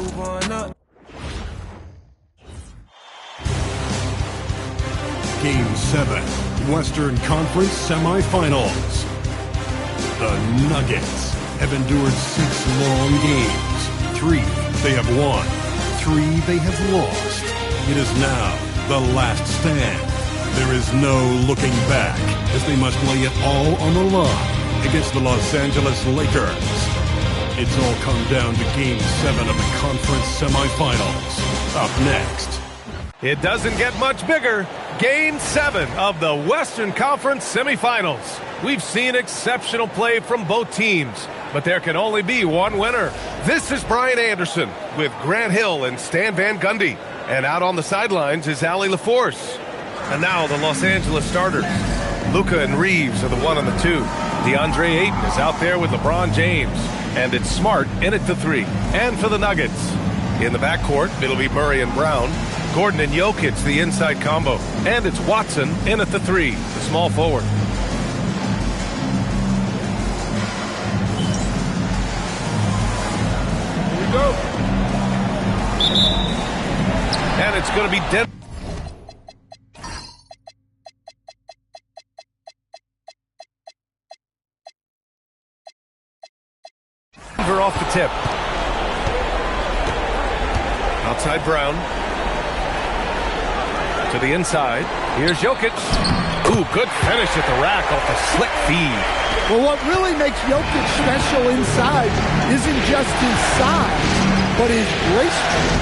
move on up. Game 7, Western Conference Semifinals. The Nuggets have endured 6 long games. 3 they have won, 3 they have lost. It is now the last stand. There is no looking back as they must lay it all on the line against the Los Angeles Lakers. It's all come down to Game 7 of the conference semifinals. Up next. It doesn't get much bigger. Game 7 of the Western Conference Semifinals. We've seen exceptional play from both teams, but there can only be one winner. This is Brian Anderson with Grant Hill and Stan Van Gundy. And out on the sidelines is Allie LaForce. And now the Los Angeles starters. Luka and Reeves are the 1 and the 2. DeAndre Ayton is out there with LeBron James. And it's Smart in at the 3. And for the Nuggets, in the backcourt, it'll be Murray and Brown. Gordon and Jokic, the inside combo. And it's Watson in at the 3, the small forward. Here we go. And it's going to be Denver off the tip. Outside Brown. To the inside. Here's Jokic. Ooh, good finish at the rack off a slick feed. Well, what really makes Jokic special inside isn't just his size, but his gracefulness.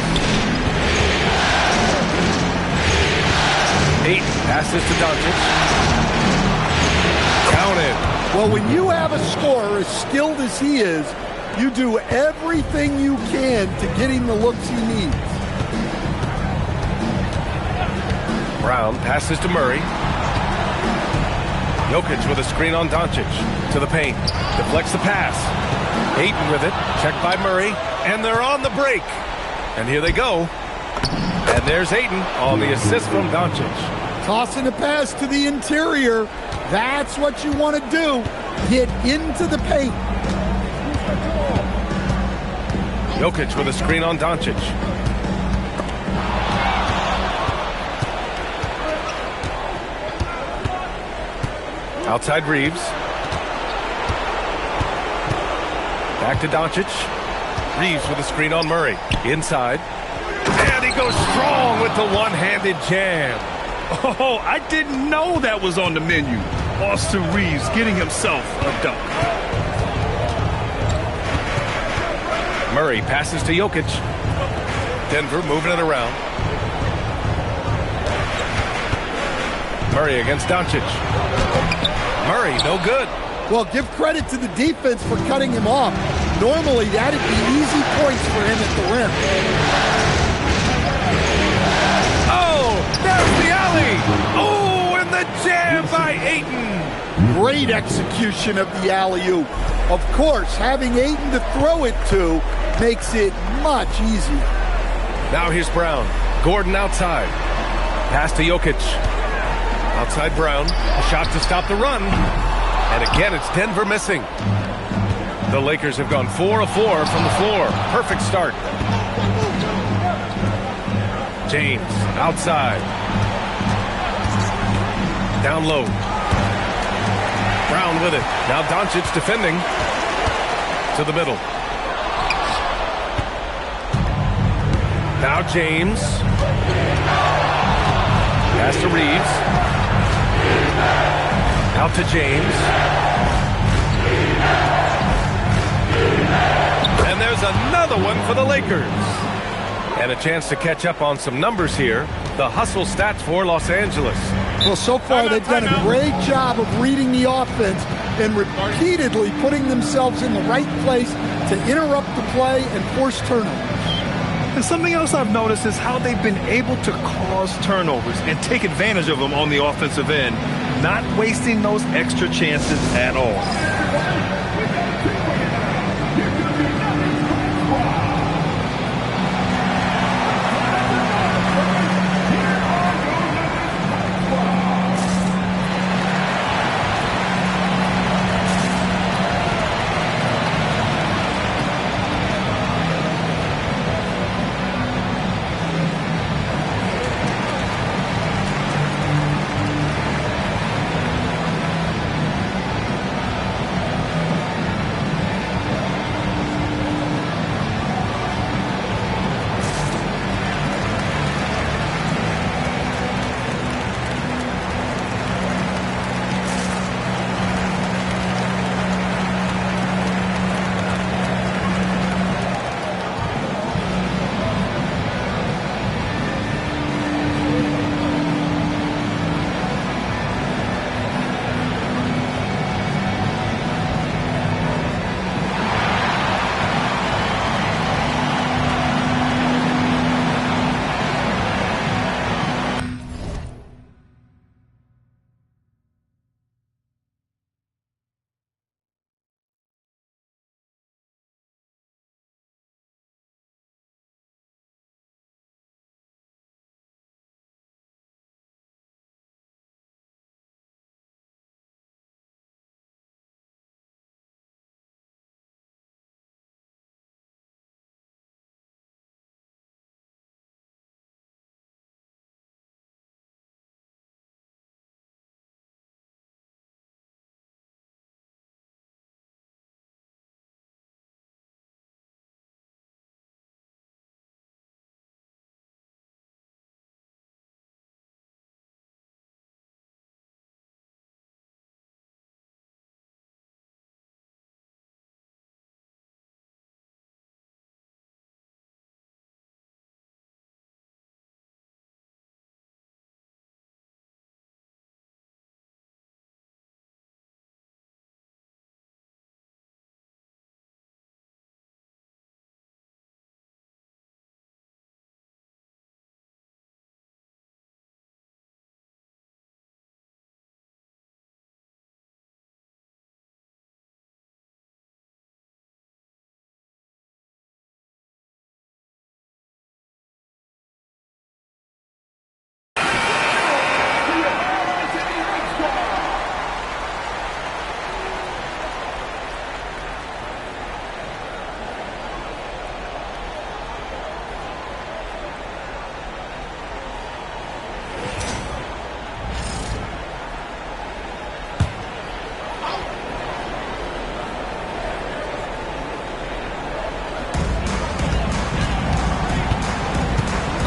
8 passes to Doncic. Counted. Well, when you have a scorer as skilled as he is, you do everything you can to get him the looks he needs. Brown passes to Murray. Jokic with a screen on Doncic. To the paint. Deflects the pass. Ayton with it. Checked by Murray. And they're on the break. And here they go. And there's Ayton on the assist from Doncic. Tossing the pass to the interior. That's what you want to do. Get into the paint. Jokic with a screen on Doncic. Outside Reeves. Back to Doncic. Reeves with a screen on Murray. Inside. And he goes strong with the one-handed jam. Oh, I didn't know that was on the menu. Austin Reeves getting himself a dunk. Murray passes to Jokic. Denver moving it around. Murray against Doncic. Murray, no good. Well, give credit to the defense for cutting him off. Normally, that'd be easy points for him at the rim. Oh, there's the alley. Oh, and the jam by Ayton. Great execution of the alley-oop. Of course, having Ayton to throw it to makes it much easier. Now here's Brown. Gordon outside. Pass to Jokic. Outside Brown. A shot to stop the run. And again, it's Denver missing. The Lakers have gone 4 of 4 from the floor. Perfect start. James outside. Down low. Brown with it. Now Doncic defending. To the middle. Now James. Pass to Reeves. Out to James. And there's another one for the Lakers. And a chance to catch up on some numbers here. The hustle stats for Los Angeles. Well, so far they've done a great job of reading the offense and repeatedly putting themselves in the right place to interrupt the play and force turnovers. And something else I've noticed is how they've been able to cause turnovers and take advantage of them on the offensive end, not wasting those extra chances at all.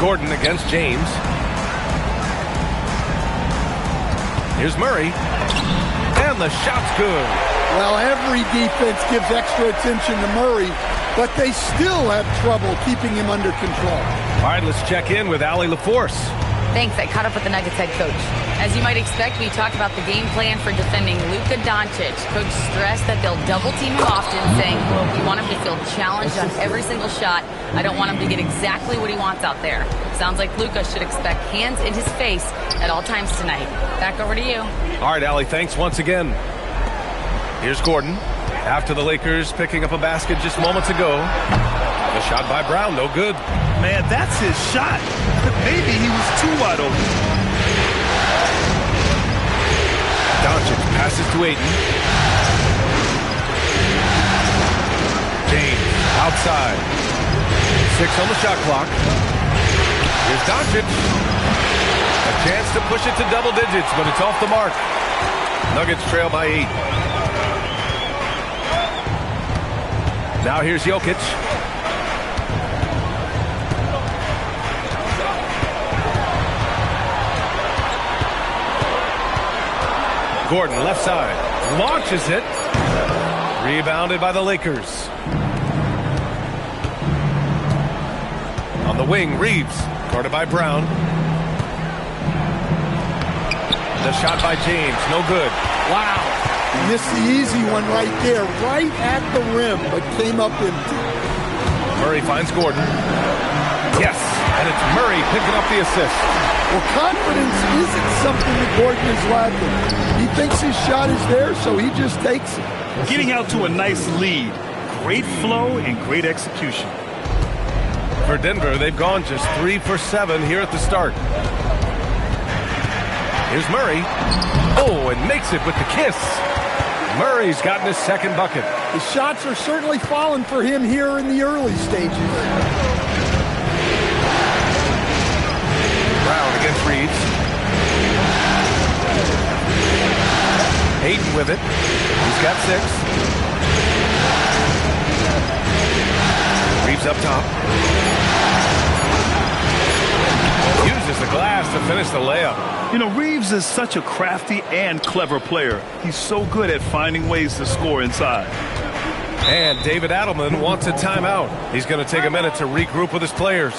Gordon against James. Here's Murray. And the shot's good. Well, every defense gives extra attention to Murray, but they still have trouble keeping him under control. All right, let's check in with Allie LaForce. Thanks. I caught up with the Nuggets head coach. As you might expect, we talked about the game plan for defending Luka Doncic. Coach stressed that they'll double team him often, saying, "Quote, we want him to feel challenged on every single shot. I don't want him to get exactly what he wants out there." Sounds like Luka should expect hands in his face at all times tonight. Back over to you. All right, Allie, thanks once again. Here's Gordon. After the Lakers picking up a basket just moments ago. The shot by Brown, no good. Man, that's his shot. Maybe he was too wide open. Doncic passes to Ayton. James outside. 6 on the shot clock. Here's Doncic. A chance to push it to double digits, but it's off the mark. Nuggets trail by 8. Now here's Jokic. Gordon, left side, launches it. Rebounded by the Lakers. On the wing, Reeves, guarded by Brown. The shot by James, no good. Wow. Missed the easy one right there, right at the rim, but came up empty. Murray finds Gordon. Yes, and it's Murray picking up the assist. Well, confidence isn't something that Gordon is lacking. He thinks his shot is there, so he just takes it. Getting out to a nice lead. Great flow and great execution. For Denver, they've gone just 3 for 7 here at the start. Here's Murray. Oh, and makes it with the kiss. Murray's gotten his second bucket. The shots are certainly falling for him here in the early stages. Brown against Reeves. Ayton with it. He's got 6. Reeves up top. Uses the glass to finish the layup. You know, Reeves is such a crafty and clever player. He's so good at finding ways to score inside. And David Adelman wants a timeout. He's going to take a minute to regroup with his players.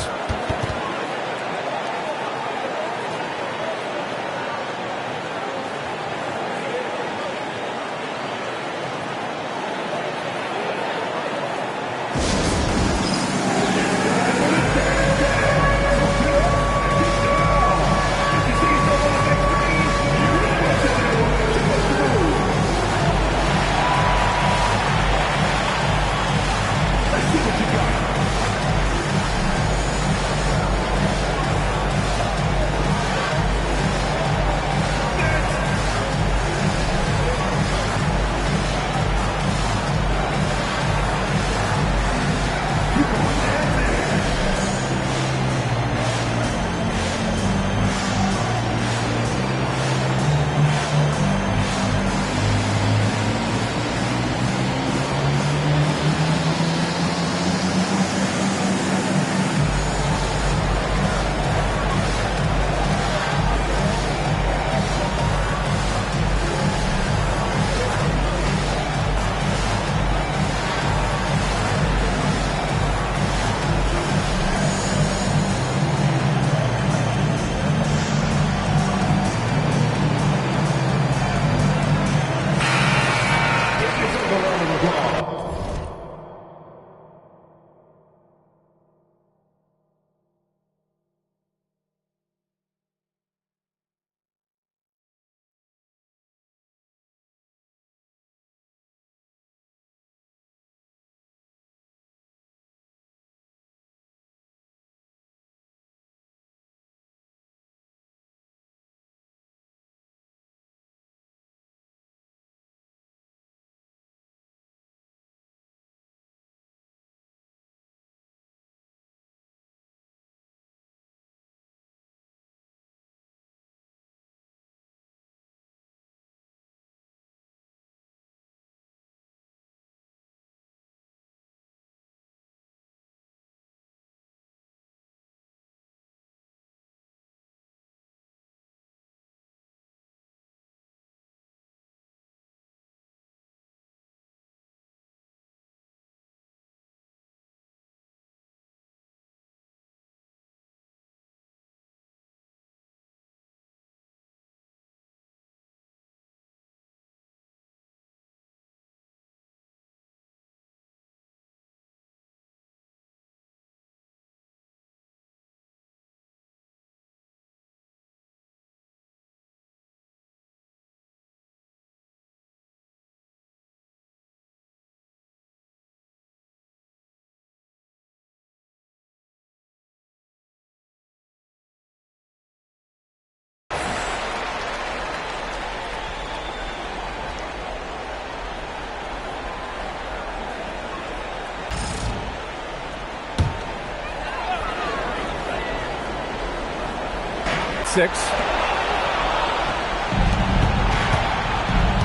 6.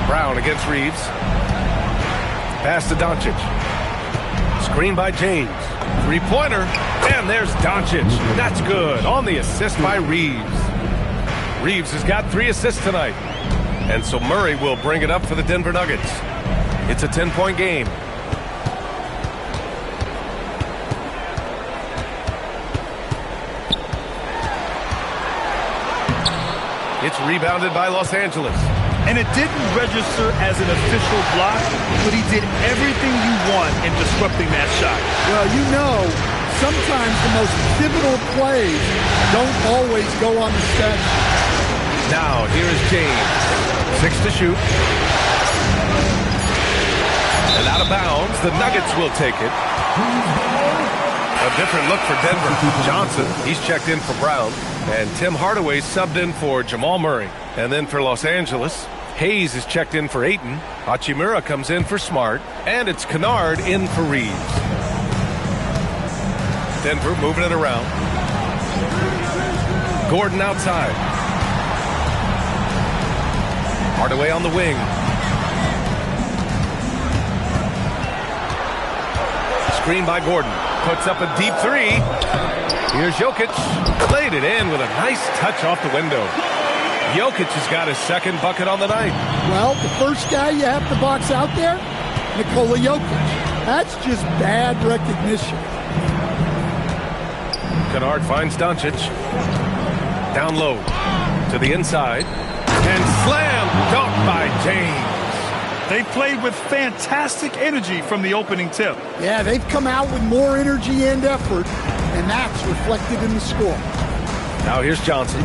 Brown against Reeves. Pass to Doncic. Screen by James. Three-pointer. And there's Doncic. That's good. On the assist by Reeves. Reeves has got 3 assists tonight. And so Murray will bring it up for the Denver Nuggets. It's a 10-point game. It's rebounded by Los Angeles. And it didn't register as an official block, but he did everything you want in disrupting that shot. Well, you know, sometimes the most pivotal plays don't always go on the stretch. Now, here is James. 6 to shoot. And out of bounds, the Nuggets will take it. A different look for Denver. Johnson, he's checked in for Brown. And Tim Hardaway subbed in for Jamal Murray. And then for Los Angeles, Hayes is checked in for Ayton. Hachimura comes in for Smart. And it's Kennard in for Reeves. Denver moving it around. Gordon outside. Hardaway on the wing. Screen by Gordon. Puts up a deep 3. Here's Jokic. Laid it in with a nice touch off the window. Jokic has got his second bucket on the night. Well, the first guy you have to box out there, Nikola Jokic. That's just bad recognition. Kennard finds Doncic. Down low. To the inside. And slam dunk by James. They played with fantastic energy from the opening tip. Yeah, they've come out with more energy and effort, and that's reflected in the score. Now here's Johnson.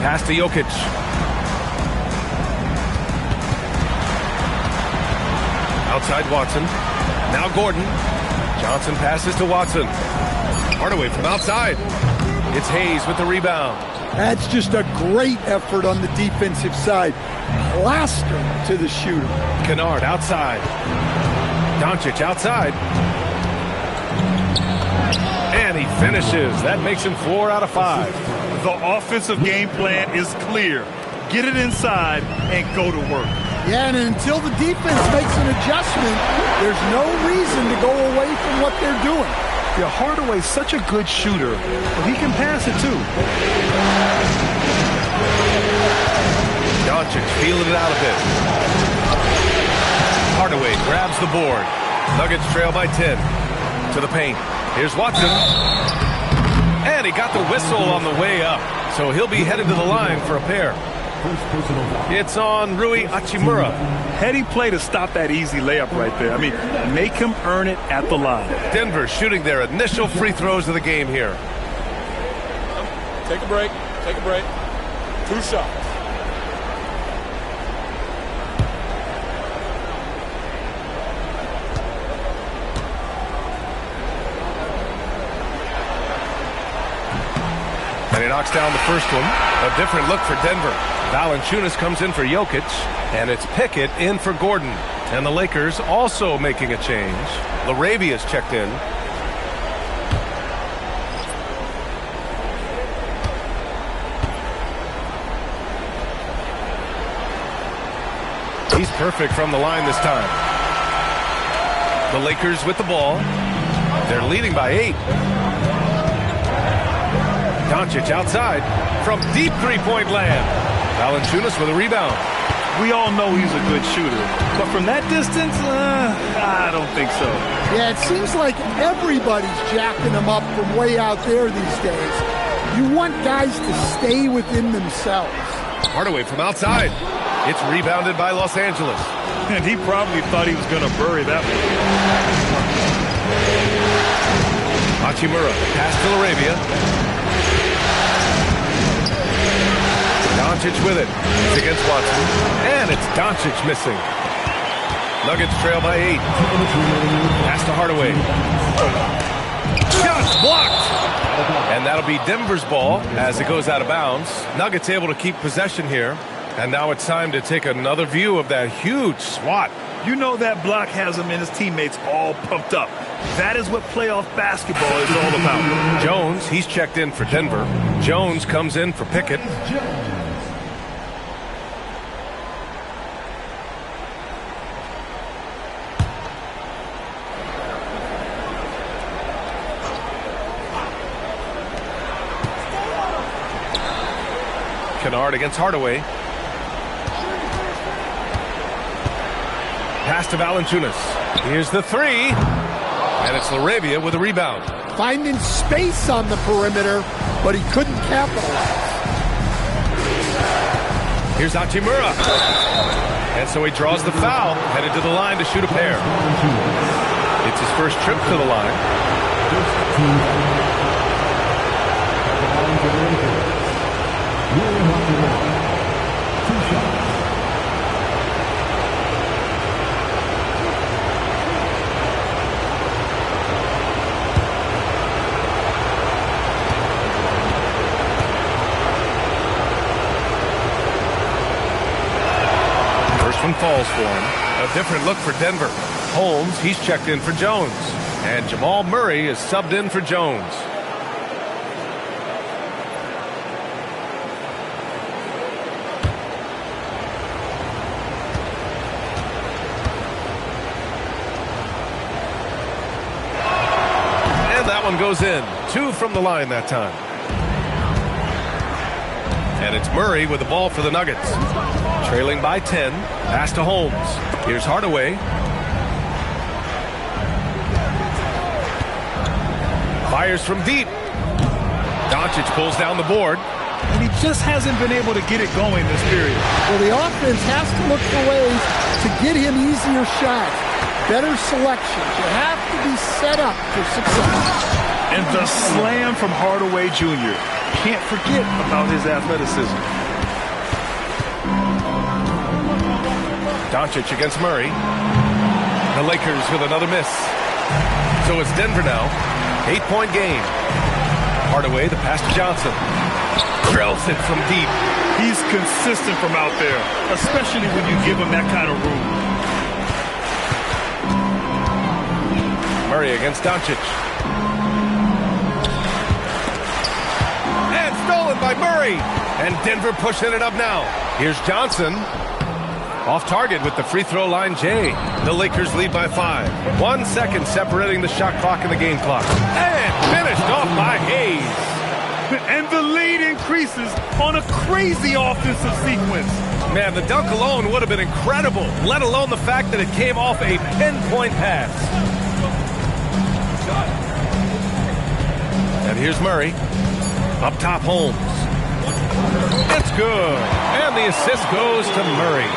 Pass to Jokic. Outside Watson. Now Gordon. Johnson passes to Watson. Hardaway from outside. It's Hayes with the rebound. That's just a great effort on the defensive side. Plaster to the shooter. Kennard outside. Doncic outside. And he finishes. That makes him 4 out of 5. The offensive game plan is clear. Get it inside and go to work. Yeah, and until the defense makes an adjustment, there's no reason to go away from what they're doing. Yeah, Hardaway's such a good shooter, but he can pass it too. Doncic feeling it out a bit. Hardaway grabs the board. Nuggets trail by 10. To the paint. Here's Watson. And he got the whistle on the way up. So he'll be headed to the line for a pair. It's on Rui Hachimura. Heady play to stop that easy layup right there. I mean, make him earn it at the line. Denver shooting their initial free throws of the game here. Take a break. Take a break. 2 shots. And he knocks down the first one. A different look for Denver. Valanciunas comes in for Jokic, and it's Pickett in for Gordon. And the Lakers also making a change. Larabia's checked in. He's perfect from the line this time. The Lakers with the ball. They're leading by 8. Doncic outside from deep three-point land. Valanciunas with a rebound. We all know he's a good shooter, but from that distance, I don't think so. Yeah, it seems like everybody's jacking him up from way out there these days. You want guys to stay within themselves. Hardaway from outside. It's rebounded by Los Angeles. And he probably thought he was going to bury that one. Hachimura, pass to Larabia. Doncic with it. It's against Watson. And it's Doncic missing. Nuggets trail by 8. Pass to Hardaway. Shot blocked. And that'll be Denver's ball as it goes out of bounds. Nuggets able to keep possession here. And now it's time to take another view of that huge swat You know that block has him and his teammates all pumped up. That is what playoff basketball is all about. Jones, he's checked in for Denver. Jones comes in for Pickett. Kennard against Hardaway. Pass to Valanciunas. Here's the three. And it's LaRavia with a rebound. Finding space on the perimeter, but he couldn't capitalize. Here's Hachimura. And so he draws the foul, headed to the line to shoot a pair. It's his first trip to the line. First one falls for him. A different look for Denver. Holmes, he's checked in for Jones. And Jamal Murray is subbed in for Jones. Goes in. 2 from the line that time. And it's Murray with the ball for the Nuggets. Trailing by 10. Pass to Holmes. Here's Hardaway. Fires from deep. Doncic pulls down the board. And he just hasn't been able to get it going this period. Well, the offense has to look for ways to get him easier shots. Better selections. You have to be set up for success. And the slam from Hardaway Jr. Can't forget about his athleticism. Doncic against Murray. The Lakers with another miss. So it's Denver now. 8-point game. Hardaway, the pass to Johnson. Drills it from deep. He's consistent from out there, especially when you give him that kind of room. Murray against Doncic. And stolen by Murray. And Denver pushing it up now. Here's Johnson. Off target with the free throw line, Jay. The Lakers lead by 5. 1 second separating the shot clock and the game clock. And finished off by Hayes. And the lead increases on a crazy offensive sequence. Man, the dunk alone would have been incredible, let alone the fact that it came off a pinpoint pass. And here's Murray. Up top, Holmes. It's good. And the assist goes to Murray.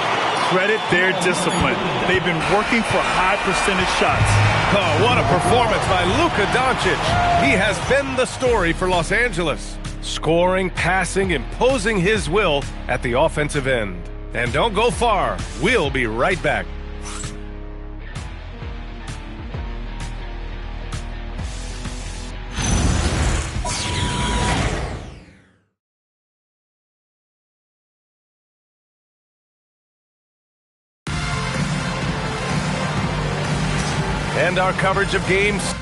Credit their discipline. They've been working for high percentage shots. Oh, what a performance by Luka Doncic. He has been the story for Los Angeles. Scoring, passing, imposing his will at the offensive end. And don't go far. We'll be right back. And our coverage of games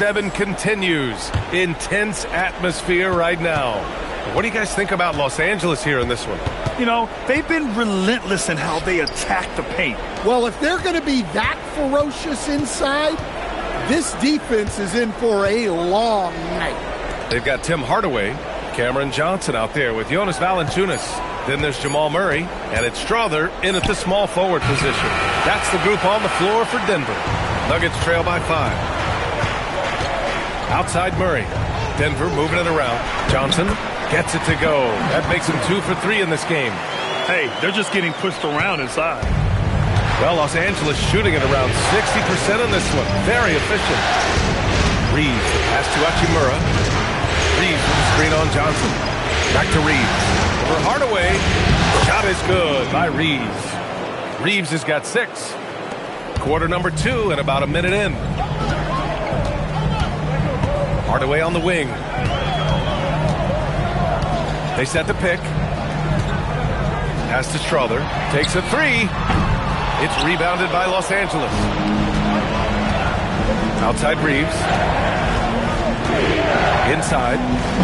7 continues. Intense atmosphere right now. What do you guys think about Los Angeles here in this one? You know, they've been relentless in how they attack the paint. Well, if they're going to be that ferocious inside, this defense is in for a long night. They've got Tim Hardaway, Cameron Johnson out there with Jonas Valanciunas. Then there's Jamal Murray, and it's Strother in at the small forward position. That's the group on the floor for Denver. Nuggets trail by 5. Outside Murray. Denver moving it around. Johnson gets it to go. That makes him 2 for 3 in this game. Hey, they're just getting pushed around inside. Well, Los Angeles shooting at around 60% on this one. Very efficient. Reeves, the pass to Hachimura. Reeves with the screen on Johnson. Back to Reeves. For Hardaway. Shot is good by Reeves. Reeves has got 6. Quarter number 2 and about a minute in. Hardaway on the wing. They set the pick. Pass to Strother. Takes a 3. It's rebounded by Los Angeles. Outside Reeves. Inside.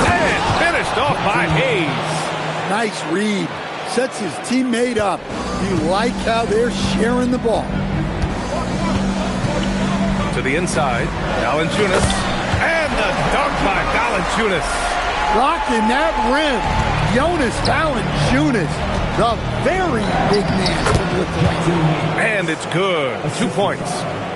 And finished off by Hayes. Nice read. Sets his teammate up. You like how they're sharing the ball. To the inside. Valanciunas. And the dunk by Valanciunas. Rocking that rim. Jonas Valanciunas, the very big man from Lithuania. And it's good. 2 points.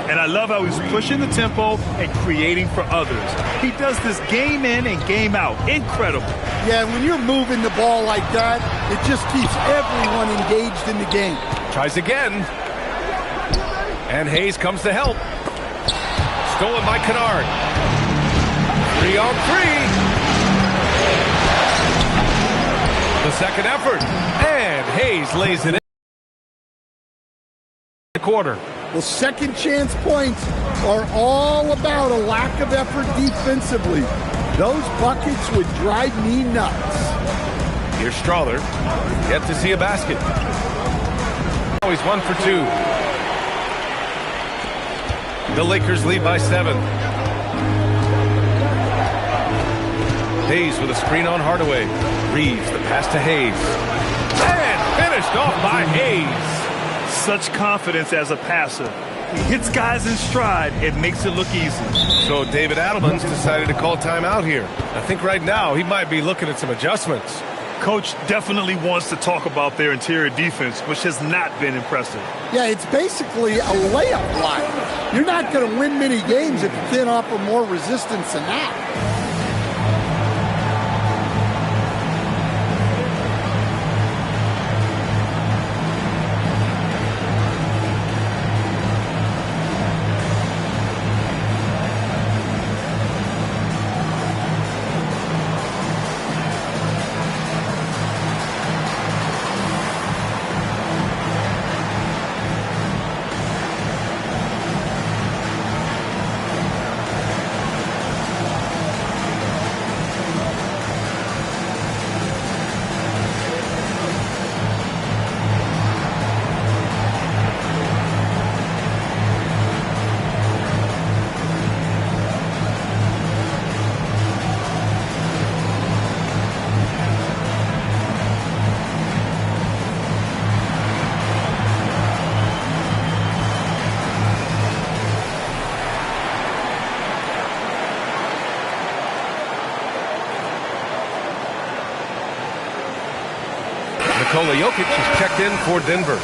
And I love how he's pushing the tempo and creating for others. He does this game in and game out. Incredible. Yeah, when you're moving the ball like that, it just keeps everyone engaged in the game. Tries again. And Hayes comes to help. Stolen by Kennard. 3 on 3. The second effort. And Hayes lays it in the quarter. Well, second chance points are all about a lack of effort defensively. Those buckets would drive me nuts. Here's Strother. Yet to see a basket. Oh, he's 1 for 2. The Lakers lead by 7. Hayes with a screen on Hardaway. Reeves, the pass to Hayes. And finished off by Hayes. Such confidence as a passer. He hits guys in stride. It makes it look easy. So David Adelman's decided to call timeout here. I think right now he might be looking at some adjustments. Coach definitely wants to talk about their interior defense, which has not been impressive. Yeah, it's basically a layup line. You're not going to win many games if you can't offer more resistance than that. Nikola Jokic is checked in for Denver.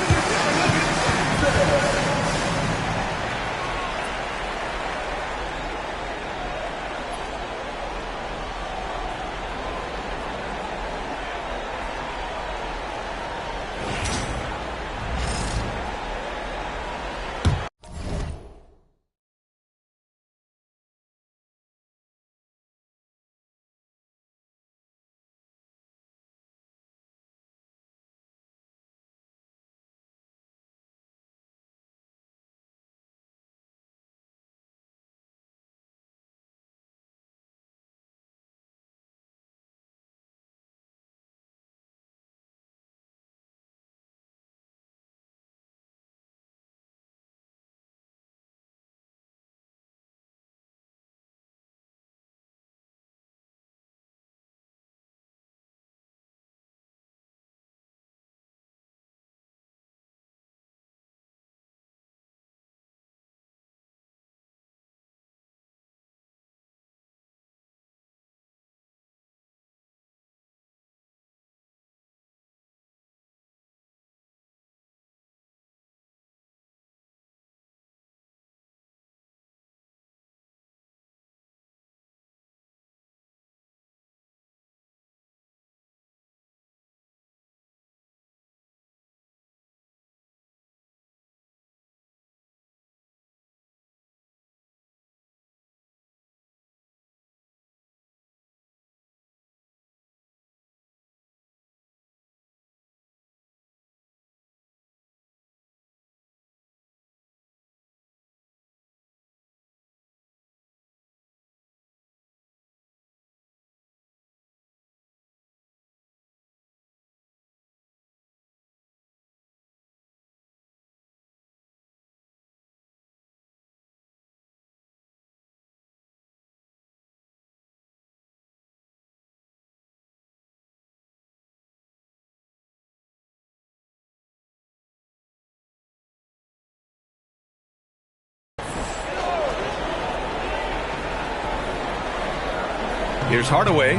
Here's Hardaway.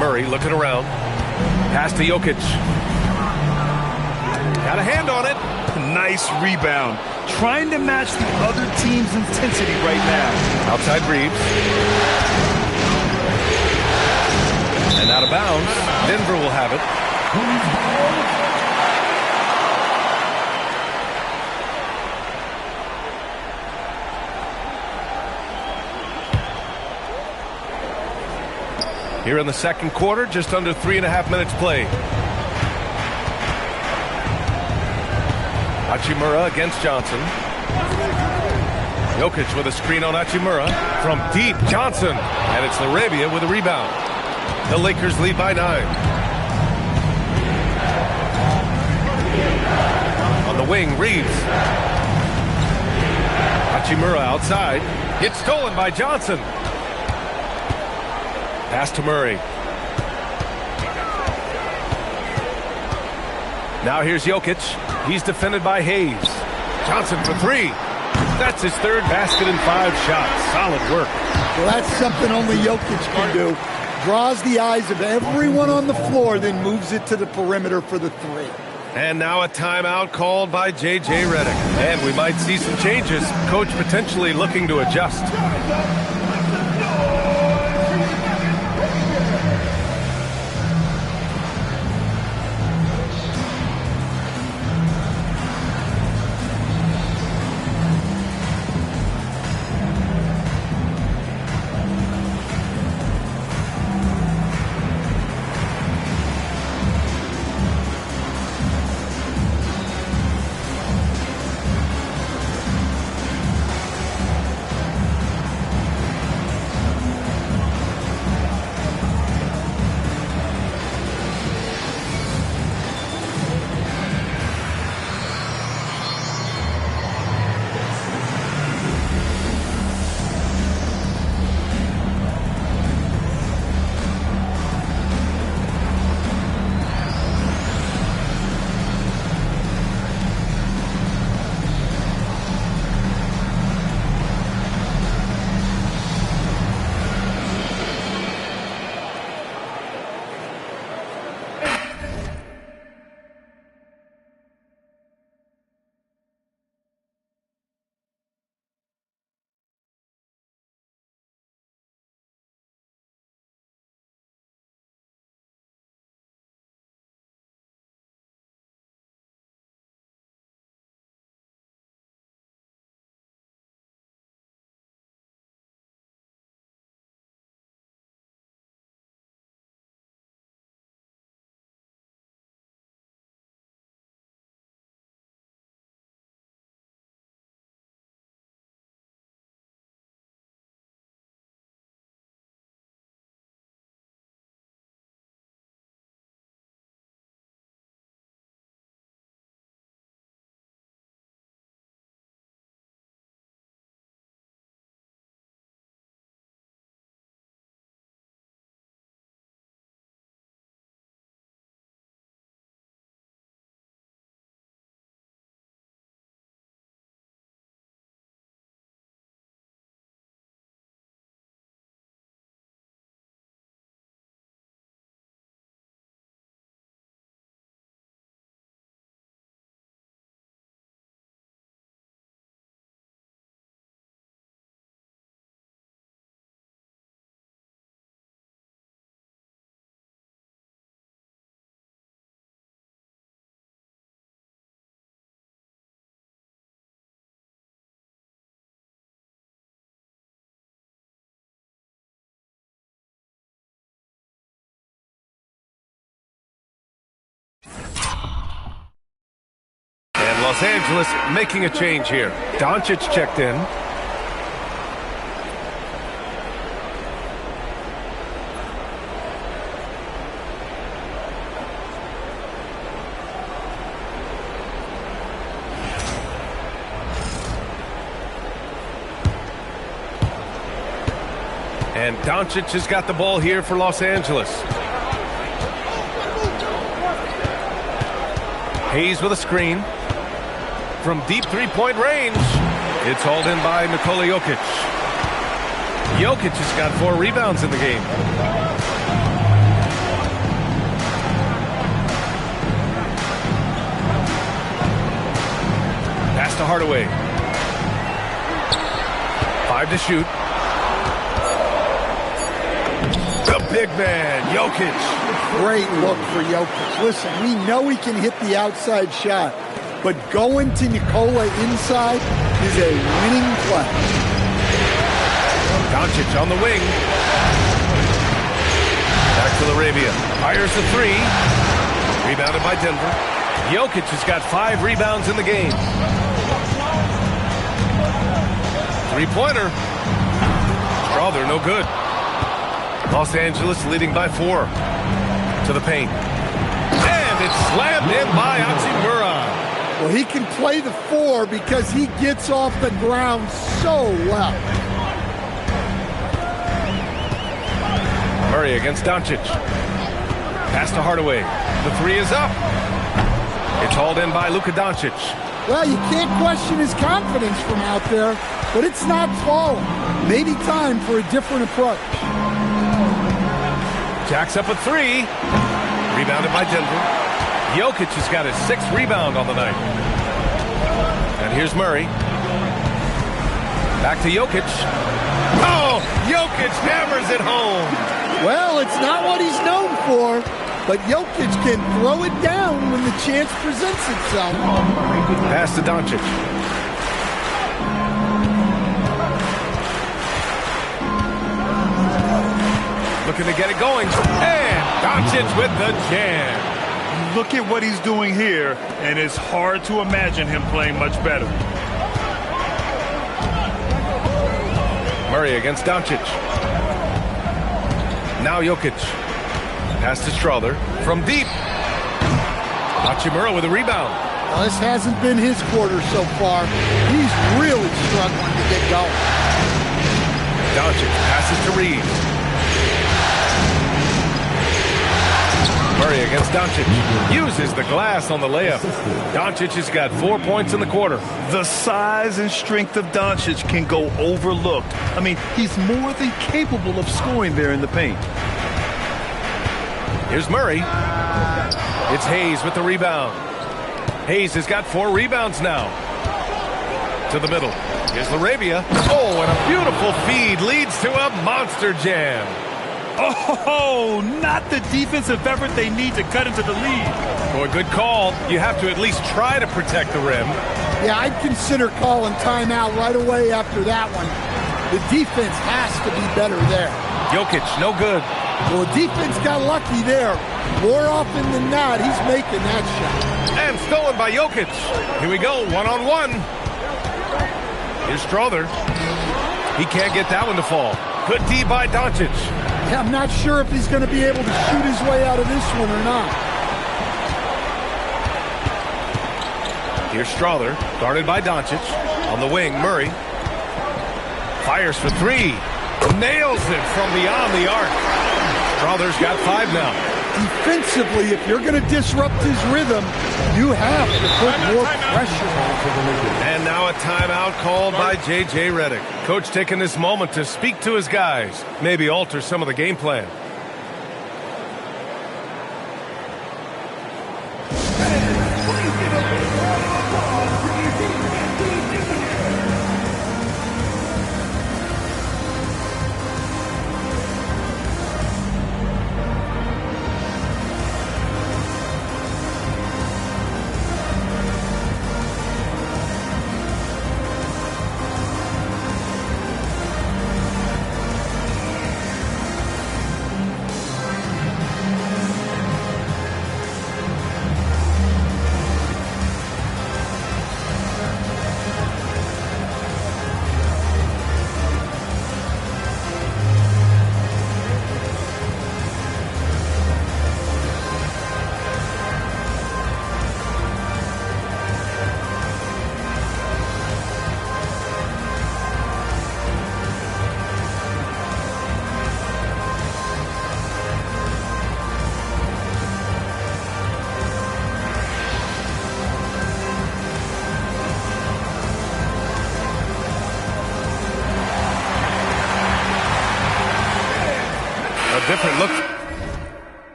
Murray looking around. Pass to Jokic. Got a hand on it. Nice rebound. Trying to match the other team's intensity right now. Outside Reeves. And out of bounds. Denver will have it. Here in the second quarter, just under 3.5 minutes played. Hachimura against Johnson. Jokic with a screen on Hachimura. From deep, Johnson. And it's Laravia with a rebound. The Lakers lead by 9. On the wing, Reeves. Hachimura outside. It's stolen by Johnson. Pass to Murray. Now here's Jokic. He's defended by Hayes. Johnson for 3. That's his third basket in 5 shots. Solid work. Well, that's something only Jokic can do. Draws the eyes of everyone on the floor, then moves it to the perimeter for the 3. And now a timeout called by J.J. Redick. And we might see some changes. Coach potentially looking to adjust. Los Angeles making a change here. Doncic checked in. And Doncic has got the ball here for Los Angeles. Hayes with a screen. From deep three-point range, it's hauled in by Nikola Jokic. Jokic has got 4 rebounds in the game. Pass to Hardaway. 5 to shoot. The big man, Jokic. Great look for Jokic. Listen, we know he can hit the outside shot, but going to Nikola inside is a winning play. Doncic on the wing. Back to Arabia. Fires the 3. Rebounded by Denver. Jokic has got 5 rebounds in the game. 3-pointer. Strawther, no good. Los Angeles leading by 4. To the paint. And it's slammed in by Hachimura. Well, he can play the 4 because he gets off the ground so well. Murray against Doncic. Pass to Hardaway. The 3 is up. It's hauled in by Luka Doncic. Well, you can't question his confidence from out there, but it's not falling. Maybe time for a different approach. Jacks up a 3. Rebounded by Denver. Jokic has got his 6th rebound on the night. And here's Murray. Back to Jokic. Oh, Jokic hammers it home. Well, it's not what he's known for, but Jokic can throw it down when the chance presents itself. Pass to Doncic. Looking to get it going. And Doncic with the jam. Look at what he's doing here, and it's hard to imagine him playing much better. Murray against Doncic. Now Jokic. Pass to Strawther from deep. Hachimura with a rebound. Well, this hasn't been his quarter so far. He's really struggling to get going. Doncic passes to Reed. Murray against Doncic. Uses the glass on the layup. Doncic has got 4 points in the quarter. The size and strength of Doncic can go overlooked. I mean, he's more than capable of scoring there in the paint. Here's Murray. It's Hayes with the rebound. Hayes has got 4 rebounds now. To the middle. Here's Arabia. Oh, and a beautiful feed leads to a monster jam. Oh, not the defensive effort they need to cut into the lead. Boy, good call. You have to at least try to protect the rim. Yeah, I'd consider calling timeout right away after that one. The defense has to be better there. Jokic, no good. Well, the defense got lucky there. More often than not, he's making that shot. And stolen by Jokic. Here we go, one-on-one. Here's Strawther. He can't get that one to fall. Good D by Doncic. Yeah, I'm not sure if he's going to be able to shoot his way out of this one or not. Here's Strawther, guarded by Doncic. On the wing, Murray. Fires for 3. Nails it from beyond the arc. Strawther's got 5 now. Defensively, if you're going to disrupt his rhythm, you have to put more pressure on. And now a timeout called by J.J. Redick. Coach taking this moment to speak to his guys, maybe alter some of the game plan.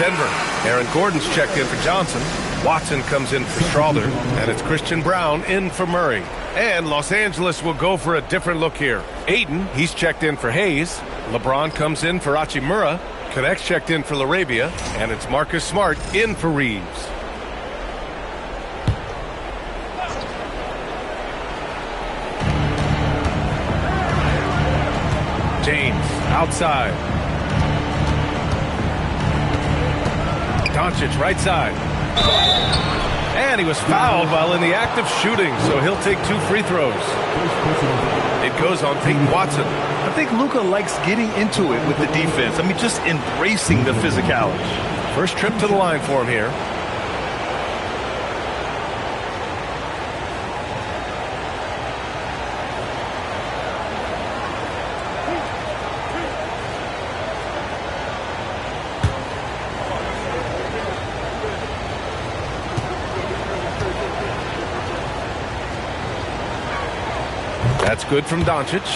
Denver. Aaron Gordon's checked in for Johnson. Watson comes in for Strawther. And it's Christian Brown in for Murray. And Los Angeles will go for a different look here. Ayton, he's checked in for Hayes. LeBron comes in for Hachimura. Connect's checked in for LaRabia. And it's Marcus Smart in for Reeves. James, outside. Doncic, right side. And he was fouled while in the act of shooting, so he'll take 2 free throws. It goes on Peyton Watson. I think Luka likes getting into it with the defense. I mean, just embracing the physicality. First trip to the line for him here. That's good from Doncic.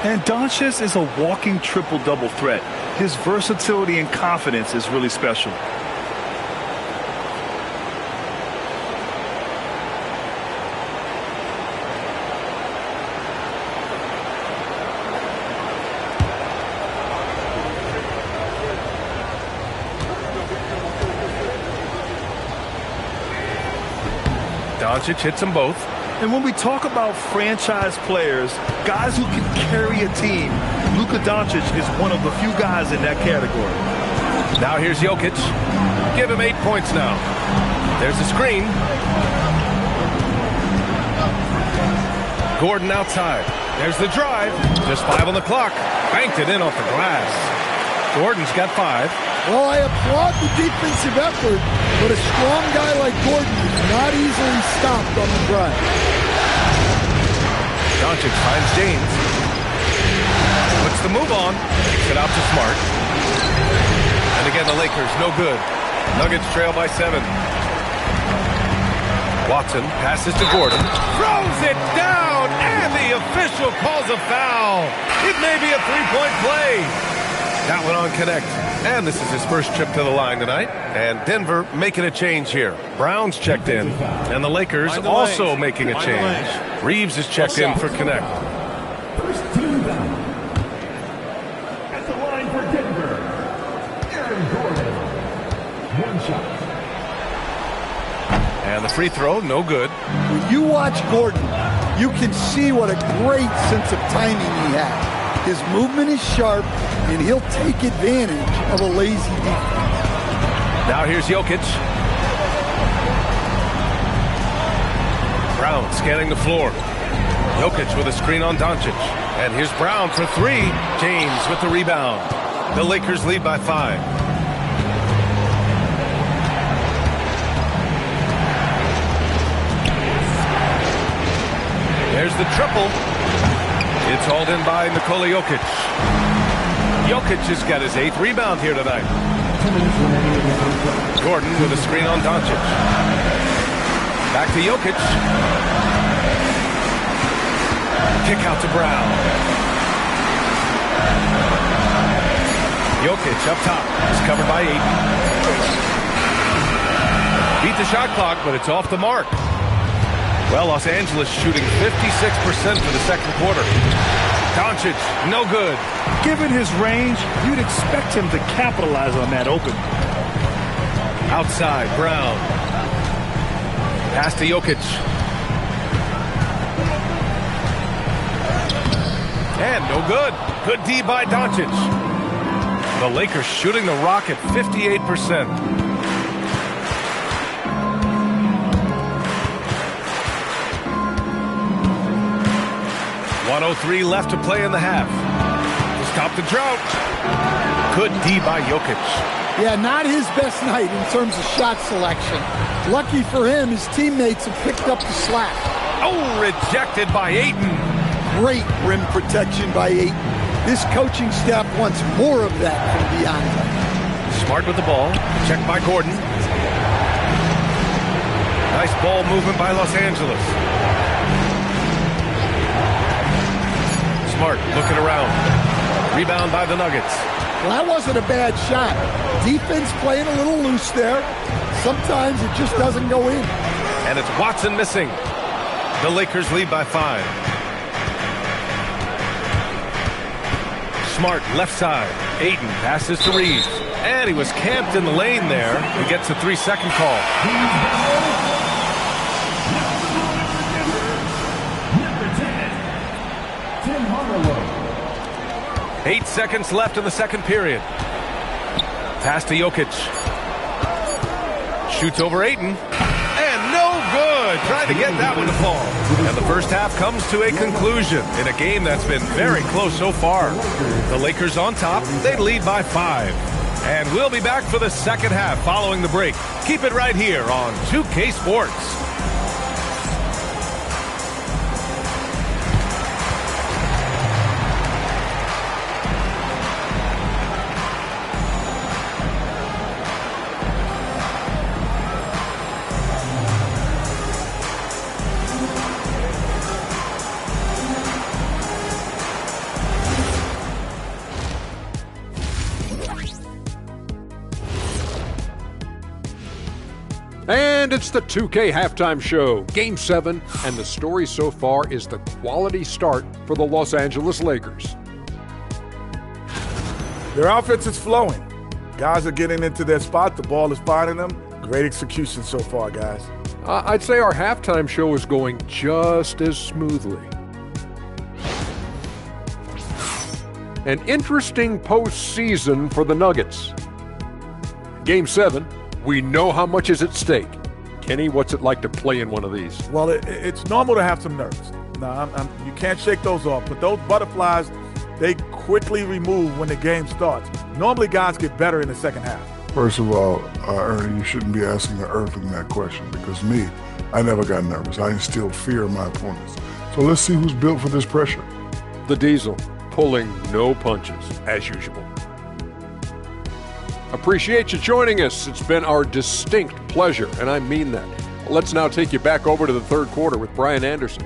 And Doncic is a walking triple-double threat. His versatility and confidence is really special. Doncic hits them both. And when we talk about franchise players, guys who can carry a team, Luka Doncic is one of the few guys in that category. Now here's Jokic. Give him 8 points now. There's a screen. Gordon outside. There's the drive. Just 5 on the clock. Banked it in off the glass. Gordon's got 5. Well, I applaud the defensive effort, but a strong guy like Gordon is not easily stopped on the drive. Doncic finds James. Puts the move on. Kicks it out to Smart. And again, the Lakers, no good. Nuggets trail by 7. Watson passes to Gordon. Throws it down, and the official calls a foul. It may be a 3-point play. That one on Connect. And this is his first trip to the line tonight. And Denver making a change here. Brown's checked in. And the Lakers also making a change. Reeves is checked in for Connect. First team down. At the line for Denver, Aaron Gordon. 1 shot. And the free throw, no good. When you watch Gordon, you can see what a great sense of timing he has. His movement is sharp, and he'll take advantage of a lazy defense. Now here's Jokic. Brown scanning the floor. Jokic with a screen on Doncic. And here's Brown for 3. James with the rebound. The Lakers lead by 5. There's the triple. It's hauled in by Nikola Jokic. Jokic has got his 8th rebound here tonight. Gordon with a screen on Doncic. Back to Jokic. Kick out to Brown. Jokic up top. Is covered by 8. Beat the shot clock, but it's off the mark. Well, Los Angeles shooting 56% for the second quarter. Doncic, no good. Given his range, you'd expect him to capitalize on that open. Outside, Brown. Pass to Jokic. And no good. Good D by Doncic. The Lakers shooting the rock at 58%. .103 left to play in the half. To stop the drought. Good D by Jokic. Yeah, not his best night in terms of shot selection. Lucky for him, his teammates have picked up the slack. Oh, rejected by Ayton. Great rim protection by Ayton. This coaching staff wants more of that from DeAndre. Smart with the ball. Checked by Gordon. Nice ball movement by Los Angeles. Smart looking around. Rebound by the Nuggets. Well, that wasn't a bad shot. Defense playing a little loose there. Sometimes it just doesn't go in. And it's Watson missing. The Lakers lead by 5. Smart left side. Ayton passes to Reeves. And he was camped in the lane there. He gets a 3-second call. Number 10, Tim Hardaway. 8 seconds left in the second period. Pass to Jokic. Shoots over Ayton. And no good. Trying to get that one to fall. And the first half comes to a conclusion in a game that's been very close so far. The Lakers on top. They lead by 5. And we'll be back for the second half following the break. Keep it right here on 2K Sports. And it's the 2K halftime show, Game 7, and the story so far is the quality start for the Los Angeles Lakers. Their offense is flowing. Guys are getting into their spot. The ball is finding them. Great execution so far, guys. I'd say our halftime show is going just as smoothly. An interesting postseason for the Nuggets. Game 7, we know how much is at stake. Kenny, what's it like to play in one of these? Well, it's normal to have some nerves. Now, you can't shake those off, but those butterflies, they quickly remove when the game starts. Normally, guys get better in the second half. First of all, Ernie, you shouldn't be asking the Earthling that question because me, I never got nervous. I instilled fear in my opponents. So let's see who's built for this pressure. The Diesel, pulling no punches, as usual. Appreciate you joining us. It's been our distinct pleasure, and I mean that. Let's now take you back over to the third quarter with Brian Anderson.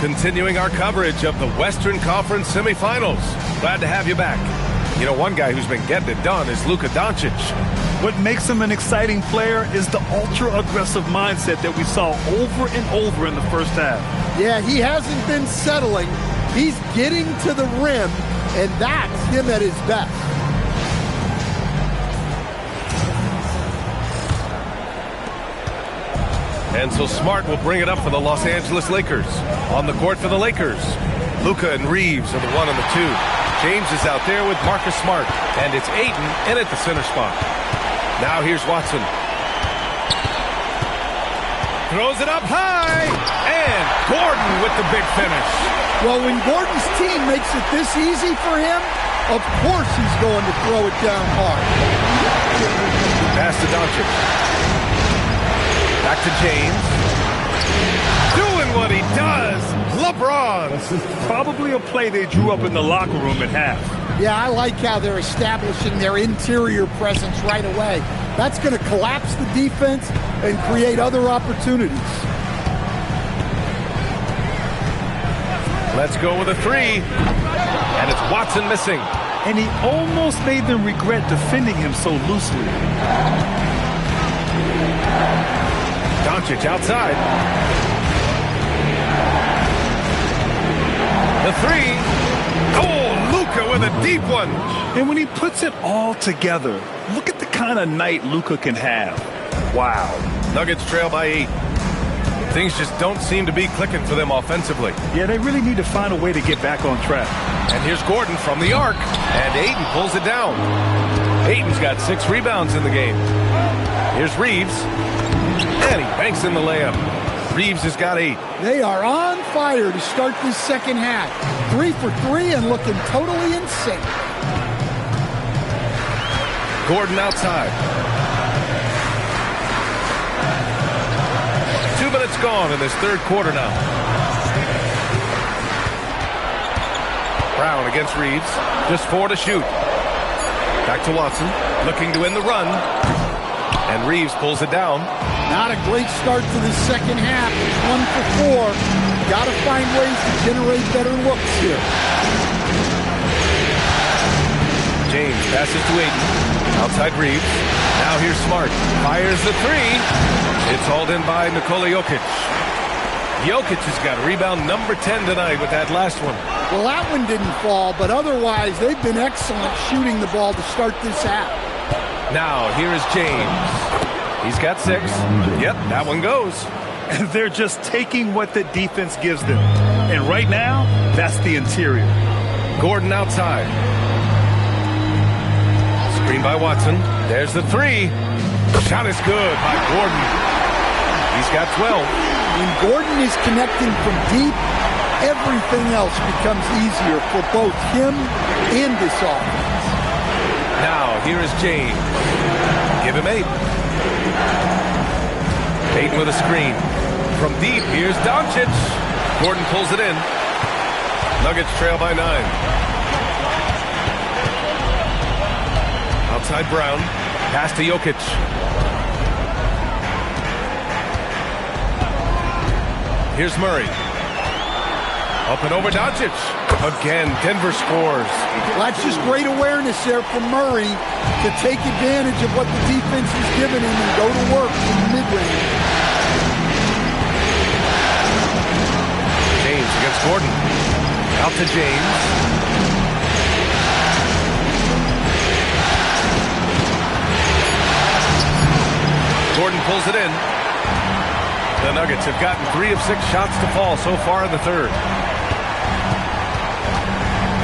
Continuing our coverage of the Western Conference Semifinals. Glad to have you back. You know, one guy who's been getting it done is Luka Doncic. What makes him an exciting player is the ultra-aggressive mindset that we saw over and over in the first half. Yeah, he hasn't been settling. He's getting to the rim, and that's him at his best. And so Smart will bring it up for the Los Angeles Lakers. On the court for the Lakers, Luka and Reeves are the 1 and the 2. James is out there with Marcus Smart, and it's Ayton in at the center spot. Now here's Watson. Throws it up high, and Gordon with the big finish. Well, when Gordon's team makes it this easy for him, of course he's going to throw it down hard. Pass to Doncic. Back to James. Doing what he does. LeBron. Probably a play they drew up in the locker room at half. Yeah, I like how they're establishing their interior presence right away. That's going to collapse the defense and create other opportunities. Let's go with a 3. And it's Watson missing. And he almost made them regret defending him so loosely. Doncic outside. The 3. Oh, Luka with a deep one. And when he puts it all together, look at the kind of night Luka can have. Wow. Nuggets trail by 8. Things just don't seem to be clicking for them offensively. Yeah, they really need to find a way to get back on track. And here's Gordon from the arc, and Ayton pulls it down. Ayton's got 6 rebounds in the game. Here's Reeves, and he banks in the layup. Reeves has got 8. They are on fire to start this second half. 3 for 3 and looking totally in sync. Gordon outside. 2 minutes gone in this third quarter now. Brown against Reeves. Just 4 to shoot. Back to Watson. Looking to end the run. And Reeves pulls it down. Not a great start to the second half. It's 1 for 4. Got to find ways to generate better looks here. James passes to Ayton. Outside Reeves. Now here's Smart. Fires the 3. It's hauled in by Nikola Jokic. Jokic has got rebound number 10 tonight with that last one. Well, that one didn't fall, but otherwise they've been excellent shooting the ball to start this half. Now here is James. He's got 6. Yep, that one goes. And they're just taking what the defense gives them. And right now, that's the interior. Gordon outside. Screen by Watson. There's the 3. Shot is good by Gordon. He's got 12. When Gordon is connecting from deep, everything else becomes easier for both him and this offense. Now, here is James. Give him 8. Ayton with a screen. From deep, here's Doncic. Gordon pulls it in. Nuggets trail by 9. Outside Brown. Pass to Jokic. Here's Murray. Up and over Doncic. Again, Denver scores. Well, that's just great awareness there from Murray to take advantage of what the defense has given him and go to work from the mid-range. James against Gordon. Out to James. Gordon pulls it in. The Nuggets have gotten 3 of 6 shots to fall so far in the third.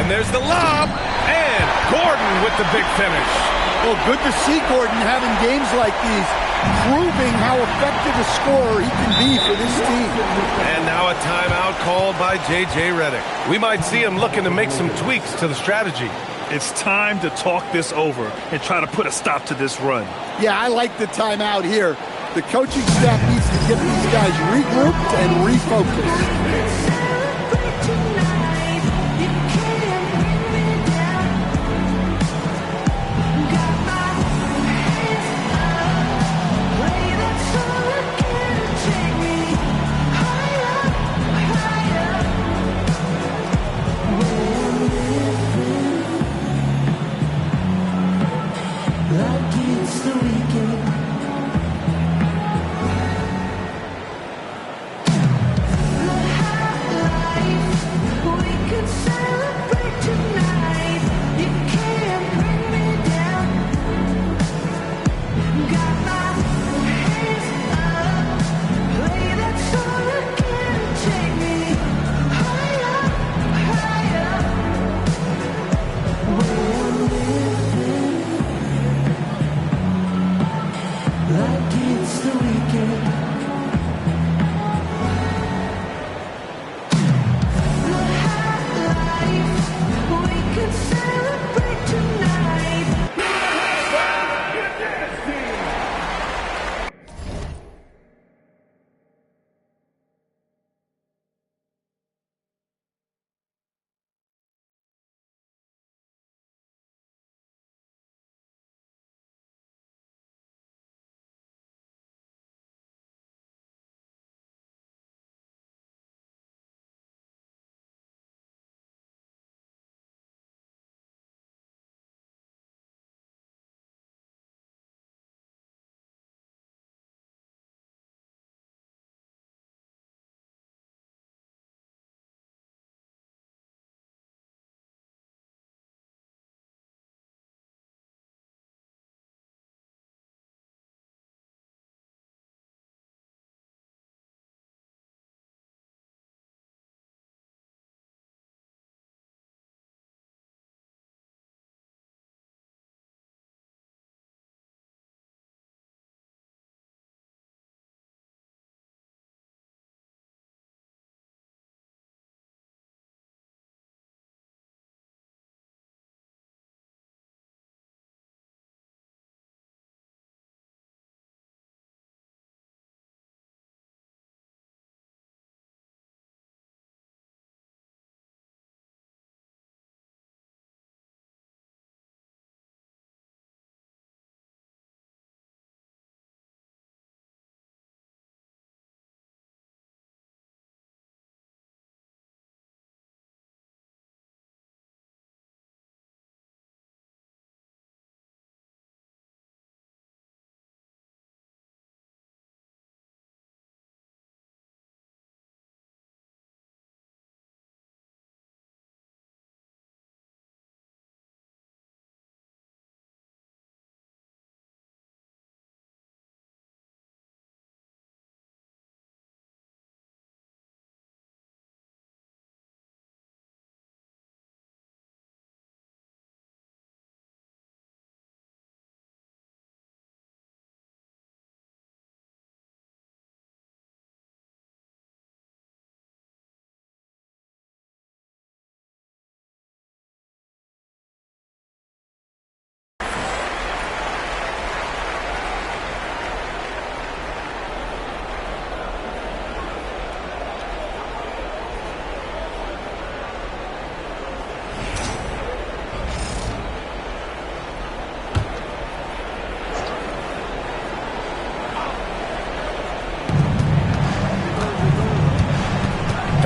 And there's the lob, and Gordon with the big finish. Well, good to see Gordon having games like these, proving how effective a scorer he can be for this team. And now a timeout called by J.J. Redick. We might see him looking to make some tweaks to the strategy. It's time to talk this over and try to put a stop to this run. Yeah, I like the timeout here. The coaching staff needs to get these guys regrouped and refocused.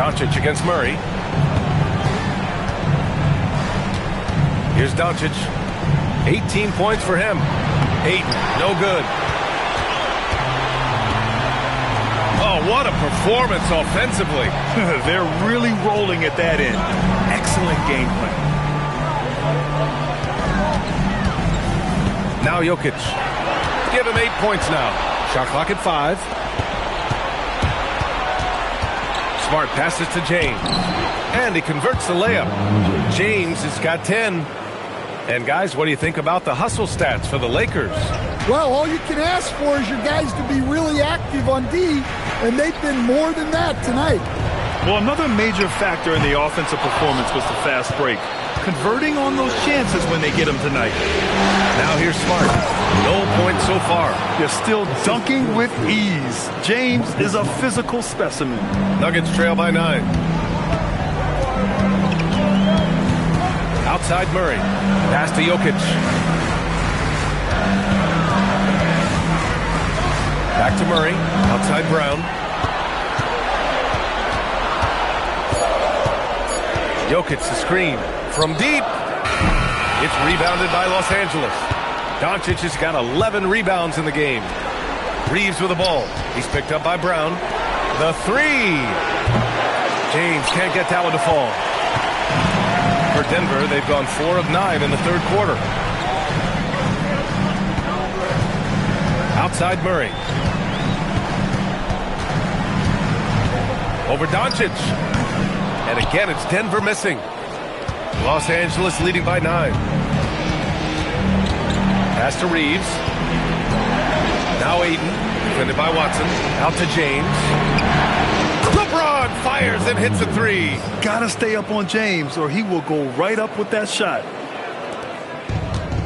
Doncic against Murray. Here's Doncic. 18 points for him. Ayton, no good. Oh, what a performance offensively. They're really rolling at that end. Excellent game plan. Now Jokic. Give him 8 points now. Shot clock at 5. Smart passes to James. And he converts the layup. James has got 10. And guys, what do you think about the hustle stats for the Lakers? Well, all you can ask for is your guys to be really active on D, and they've been more than that tonight. Well, another major factor in the offensive performance was the fast break. Converting on those chances when they get them tonight. Now here's Smart. No points so far. They're still dunking with ease. James is a physical specimen. Nuggets trail by 9. Outside Murray. Pass to Jokic. Back to Murray. Outside Brown. Jokic the screen. From deep. It's rebounded by Los Angeles. Doncic has got 11 rebounds in the game. Reeves with the ball. He's picked up by Brown. The 3. James can't get that one to fall. For Denver, they've gone 4 of 9 in the third quarter. Outside Murray. Over Doncic. And again, it's Denver missing. Los Angeles leading by 9. Pass to Reeves. Now Ayton. Defended by Watson. Out to James. LeBron fires and hits a 3. Gotta stay up on James or he will go right up with that shot.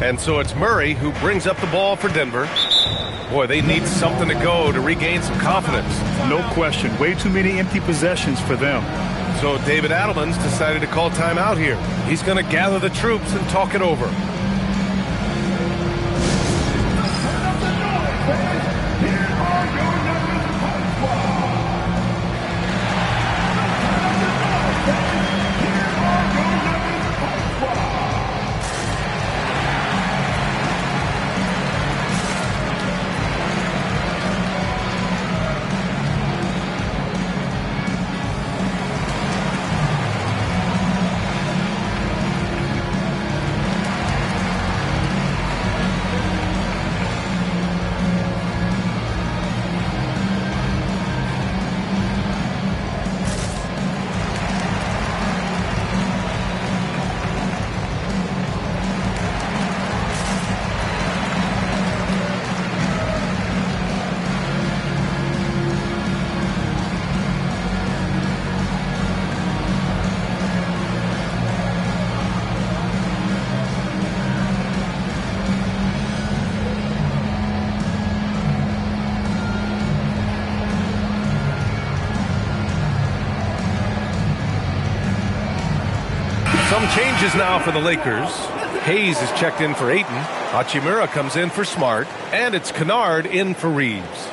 And so it's Murray who brings up the ball for Denver. Boy, they need something to go to regain some confidence. No question. Way too many empty possessions for them. So David Adelman's decided to call timeout here. He's going to gather the troops and talk it over. Some changes now for the Lakers. Hayes is checked in for Ayton. Hachimura comes in for Smart. And it's Kennard in for Reeves.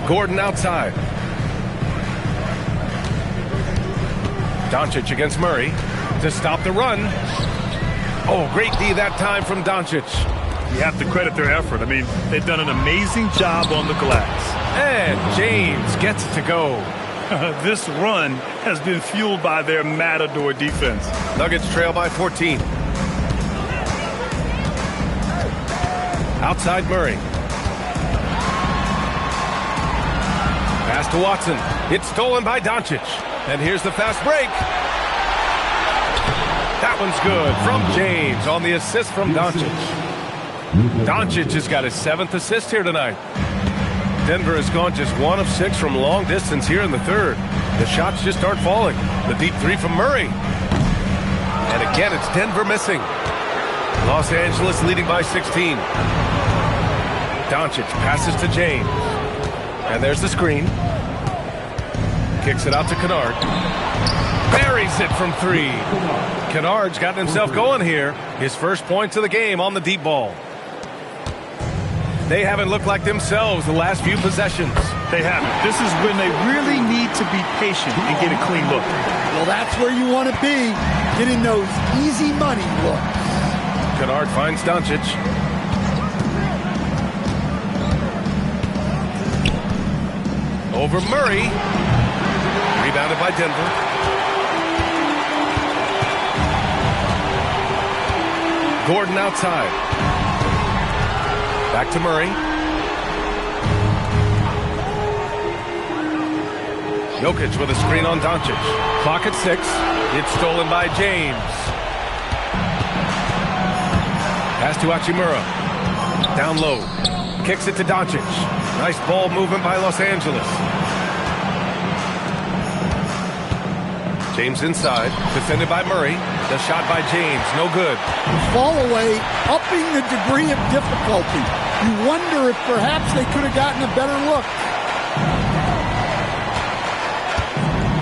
Gordon outside. Doncic against Murray to stop the run. Oh, great D that time from Doncic. You have to credit their effort. I mean, they've done an amazing job on the glass. And James gets it to go. This run has been fueled by their Matador defense. Nuggets trail by 14. Outside Murray. Pass to Watson. It's stolen by Doncic. And here's the fast break. That one's good from James on the assist from Doncic. Doncic has got his 7th assist here tonight. Denver has gone just 1 of 6 from long distance here in the third. The shots just aren't falling. The deep 3 from Murray. And again, it's Denver missing. Los Angeles leading by 16. Doncic passes to James. And there's the screen. Kicks it out to Kennard. Buries it from 3. Kennard's gotten himself going here. His first points of the game on the deep ball. They haven't looked like themselves the last few possessions. They haven't. This is when they really need to be patient and get a clean look. Well, that's where you want to be, getting those easy money looks. Kennard finds Doncic. Over Murray. Rebounded by Denver. Gordon outside. Back to Murray. Jokic with a screen on Doncic. Clock at 6. It's stolen by James. Pass to Hachimura. Down low. Kicks it to Doncic. Nice ball movement by Los Angeles. James inside. Defended by Murray. The shot by James. No good. Fall away, upping the degree of difficulty. You wonder if perhaps they could have gotten a better look.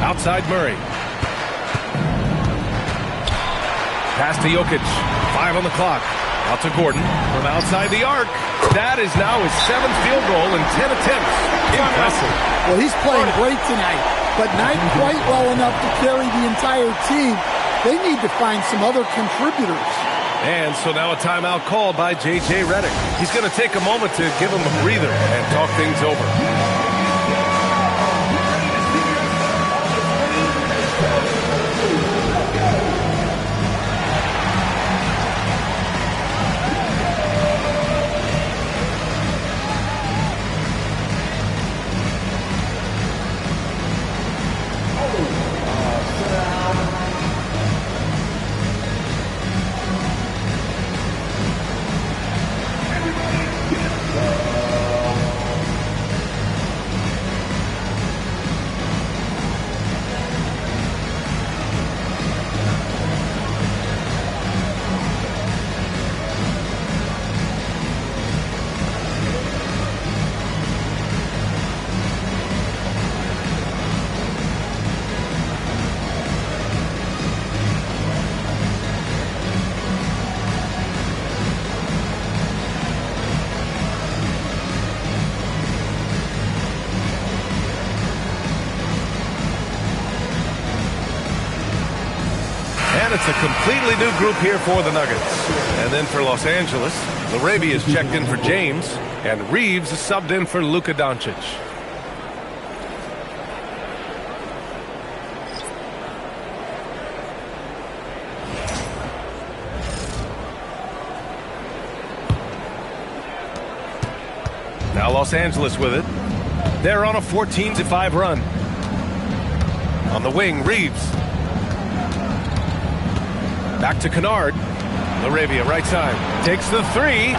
Outside Murray. Pass to Jokic. 5 on the clock. Out to Gordon from outside the arc. That is now his 7th field goal in 10 attempts. Impressive. Well, he's playing great tonight, but not quite well enough to carry the entire team. They need to find some other contributors. And so now a timeout called by J.J. Redick. He's going to take a moment to give him a breather and talk things over. And it's a completely new group here for the Nuggets. And then for Los Angeles, Larabi is checked in for James, and Reeves is subbed in for Luka Doncic. Now Los Angeles with it. They're on a 14-5 run. On the wing, Reeves. Back to Kennard. Laravia, right side. Takes the 3.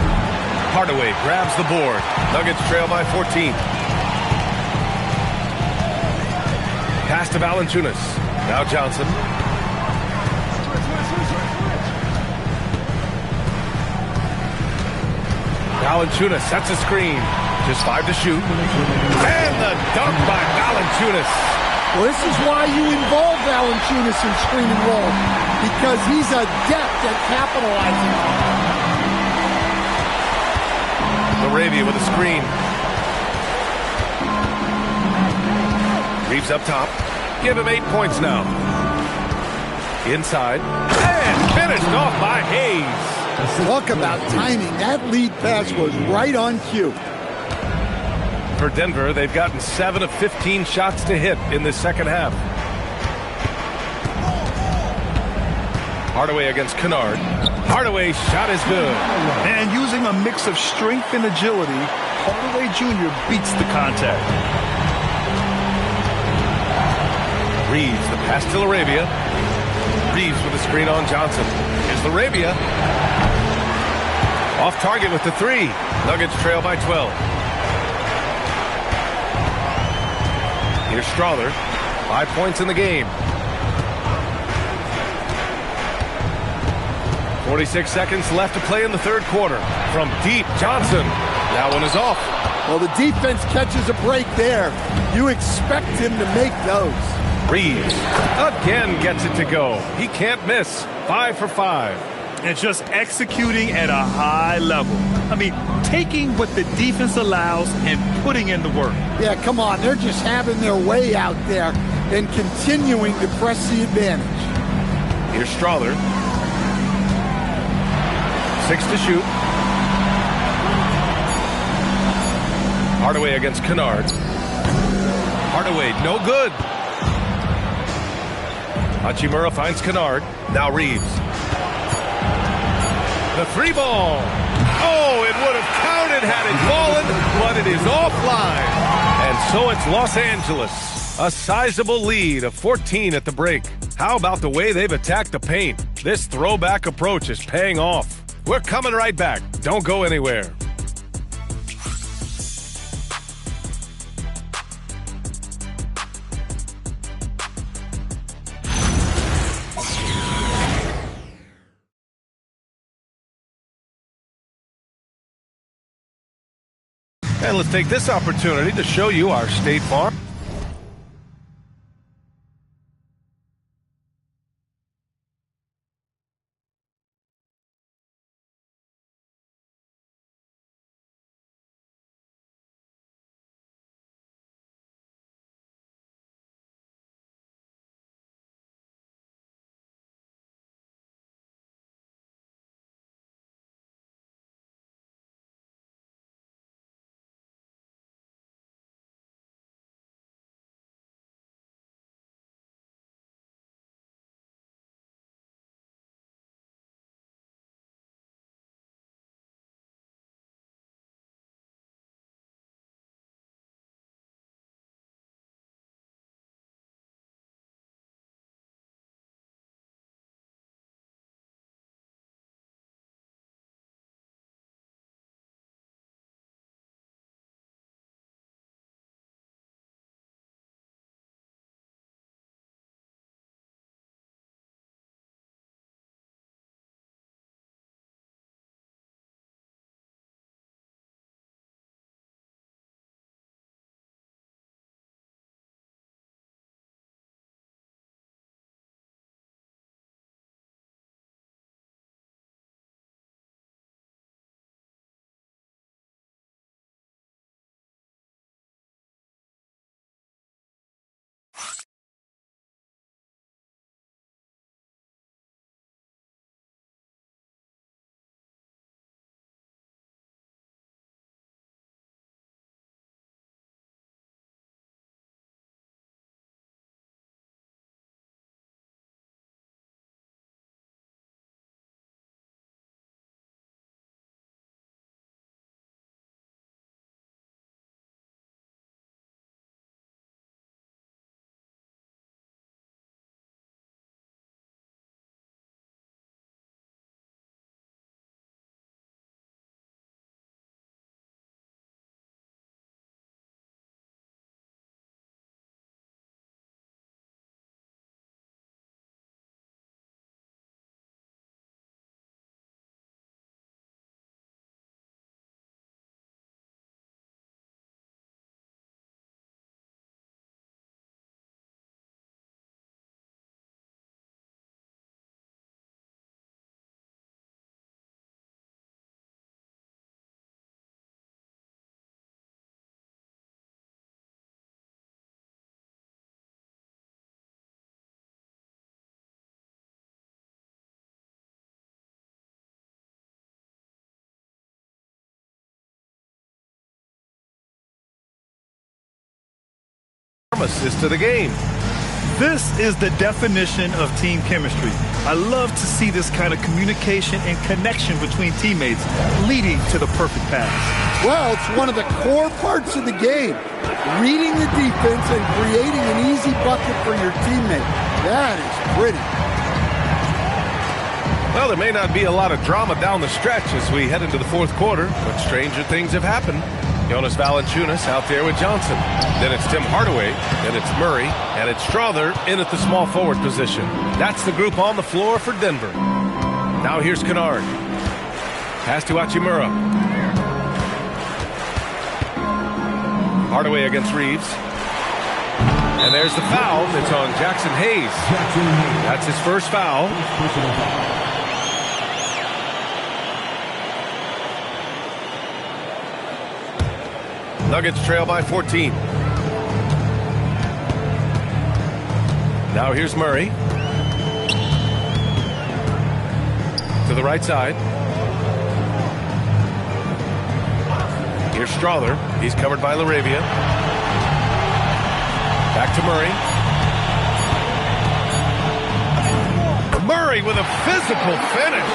Hardaway grabs the board. Nuggets trail by 14. Pass to Valanciunas. Now Johnson. Valanciunas sets a screen. Just 5 to shoot. And the dunk by Valanciunas. Well, this is why you involve Valanciunas in screen and roll, because he's adept at capitalizing. Laravia with a screen. Reeves up top. Give him 8 points now. Inside. And finished off by Hayes. Talk about timing. That lead pass was right on cue. For Denver, they've gotten 7 of 15 shots to hit in the second half. Hardaway against Kennard. Hardaway's shot is good. And using a mix of strength and agility, Hardaway Jr. beats the contact. Reeves, the pass to Arabia. Reeves with a screen on Johnson. Here's Arabia. Off target with the 3. Nuggets trail by 12. Here's Strawther. 5 points in the game. 46 seconds left to play in the third quarter. From deep, Johnson. That one is off. Well, the defense catches a break there. You expect him to make those. Reeves again gets it to go. He can't miss. 5 for 5. And just executing at a high level. I mean, taking what the defense allows and putting in the work. Yeah, come on. They're just having their way out there and continuing to press the advantage. Here's Strawther. 6 to shoot. Hardaway against Kennard. Hardaway, no good. Hachimura finds Kennard. Now Reeves. The 3 ball. Oh, it would have counted had it fallen, but it is offline. And so it's Los Angeles. A sizable lead of 14 at the break. How about the way they've attacked the paint? This throwback approach is paying off. We're coming right back. Don't go anywhere. And let's take this opportunity to show you our State Farm assist to the game. This is the definition of team chemistry. I love to see this kind of communication and connection between teammates leading to the perfect pass. Well, it's one of the core parts of the game. Reading the defense and creating an easy bucket for your teammate. That is pretty. Well, there may not be a lot of drama down the stretch as we head into the fourth quarter, but stranger things have happened. Jonas Valanciunas out there with Johnson. Then it's Tim Hardaway, then it's Murray, and it's Strother in at the small forward position. That's the group on the floor for Denver. Now here's Kennard. Pass to Hachimura. Hardaway against Reeves. And there's the foul. It's on Jackson Hayes. That's his first foul. Nuggets trail by 14. Now here's Murray. To the right side. Here's Strother. He's covered by LaRavia. Back to Murray. Murray with a physical finish.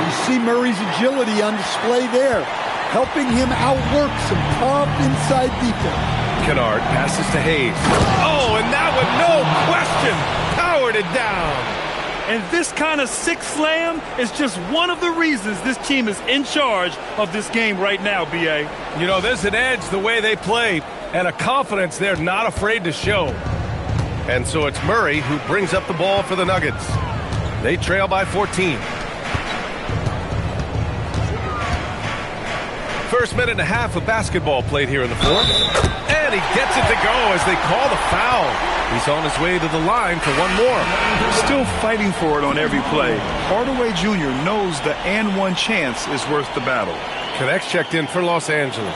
You see Murray's agility on display there, helping him outwork some tough inside defense. Kennard passes to Hayes. Oh, and that one, no question, powered it down. And this kind of sick slam is just one of the reasons this team is in charge of this game right now, B.A. You know, there's an edge the way they play and a confidence they're not afraid to show. And so it's Murray who brings up the ball for the Nuggets. They trail by 14. First minute and a half of basketball played here in the fourth. And he gets it to go as they call the foul. He's on his way to the line for one more. Still fighting for it on every play. Hardaway Jr. knows the and one chance is worth the battle. Connects checked in for Los Angeles.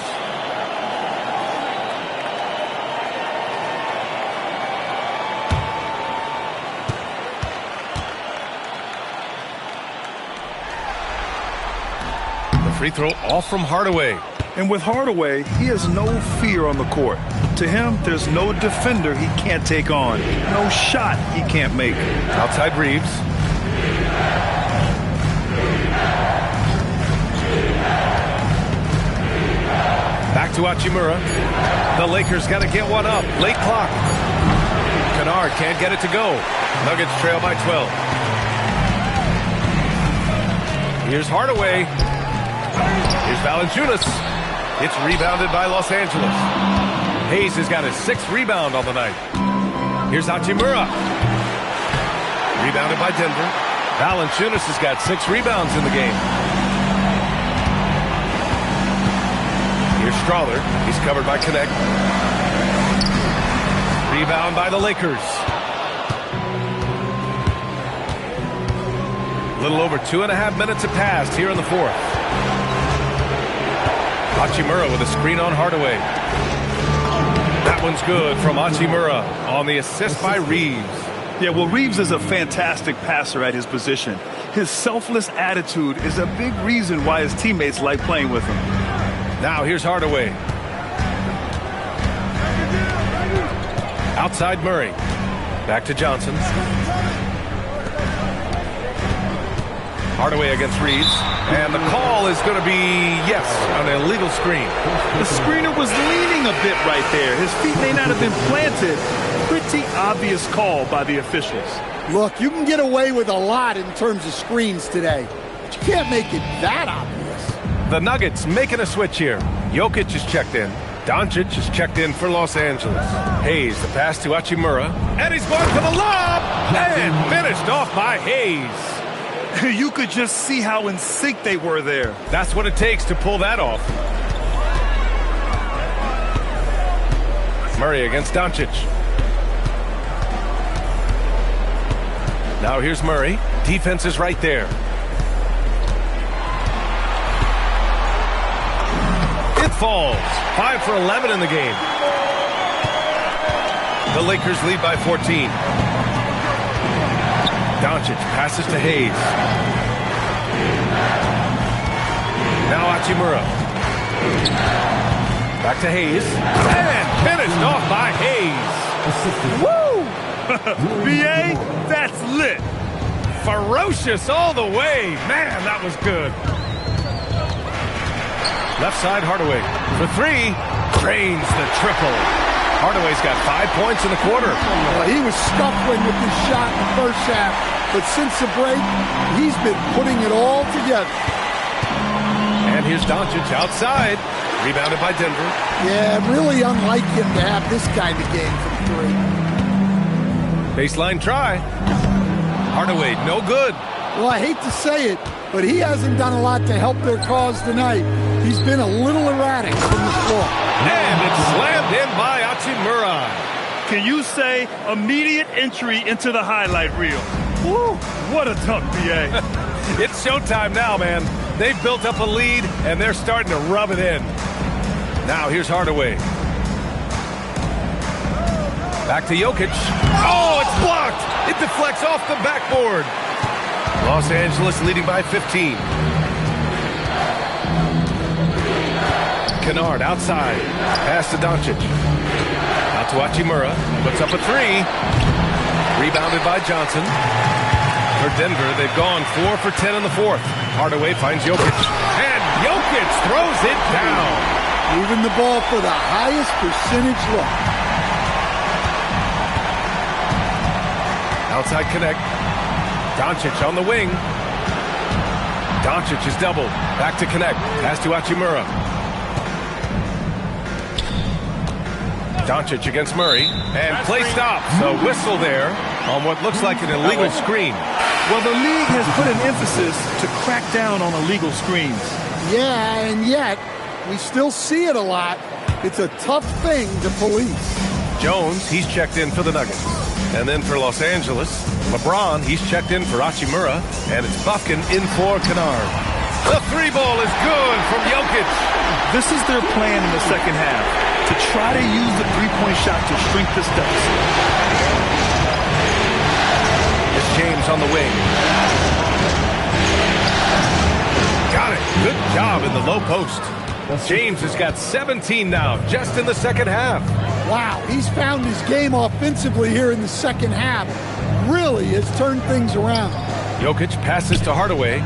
The free throw off from Hardaway. And with Hardaway, he has no fear on the court. To him, there's no defender he can't take on. No shot he can't make. Outside Reeves. Back to Hachimura. The Lakers got to get one up. Late clock. Kennard can't get it to go. Nuggets trail by 12. Here's Hardaway. Here's Valanciunas. It's rebounded by Los Angeles. Hayes has got his 6th rebound on the night. Here's Hachimura. Rebounded by Denver. Valanciunas has got 6 rebounds in the game. Here's Strother. He's covered by Connect. Rebound by the Lakers. A little over 2.5 minutes have passed here in the fourth. Hachimura with a screen on Hardaway. That one's good from Hachimura on the assist by Reeves. Yeah, well, Reeves is a fantastic passer at his position. His selfless attitude is a big reason why his teammates like playing with him. Now here's Hardaway. Outside Murray. Back to Johnson. Hardaway against Reeves. And the call is going to be, yes, an illegal screen. The screener was leaning a bit right there. His feet may not have been planted. Pretty obvious call by the officials. Look, you can get away with a lot in terms of screens today, but you can't make it that obvious. The Nuggets making a switch here. Jokic is checked in. Doncic is checked in for Los Angeles. Hayes, the pass to Hachimura. And he's going for the lob! And finished off by Hayes. You could just see how in sync they were there. That's what it takes to pull that off. Murray against Doncic. Now here's Murray. Defense is right there. It falls. 5 for 11 in the game. The Lakers lead by 14. Doncic passes to Hayes. Now Hachimura. Back to Hayes. And finished off by Hayes. Woo! BA, that's lit. Ferocious all the way. Man, that was good. Left side, Hardaway for three. Drains the triple. Hardaway's got 5 points in the quarter. He was scuffling with his shot in the first half, but since the break, he's been putting it all together. And here's Doncic outside. Rebounded by Denver. Yeah, really unlike him to have this kind of game from three. Baseline try. Hardaway, no good. Well, I hate to say it, but he hasn't done a lot to help their cause tonight. He's been a little erratic from the floor. And it's slammed in by Hachimura. Can you say immediate entry into the highlight reel? Woo, what a dunk, BA. It's showtime now, man. They've built up a lead, and they're starting to rub it in. Now here's Hardaway. Back to Jokic. Oh, it's blocked. It deflects off the backboard. Los Angeles leading by 15. Kennard outside. Pass to Doncic. Out to Hachimura. Puts up a three. Rebounded by Johnson. For Denver, they've gone 4 for 10 in the fourth. Hardaway finds Jokic. And Jokic throws it down. Moving the ball for the highest percentage look. Outside connect. Doncic on the wing. Doncic is doubled. Back to connect. Pass to Hachimura. Doncic against Murray. And play stops. A whistle there on what looks like an illegal screen. Well, the league has put an emphasis to crack down on illegal screens. Yeah, and yet, we still see it a lot. It's a tough thing to police. Jones, he's checked in for the Nuggets. And then for Los Angeles, LeBron, he's checked in for Hachimura. And it's Buffkin in for Kennard. The three ball is good from Jokic. This is their plan in the second half, to try to use the three-point shot to shrink this deficit. It's James on the wing. Got it. Good job in the low post. James has got 17 now, just in the second half. Wow, he's found his game offensively here in the second half. Really has turned things around. Jokic passes to Hardaway.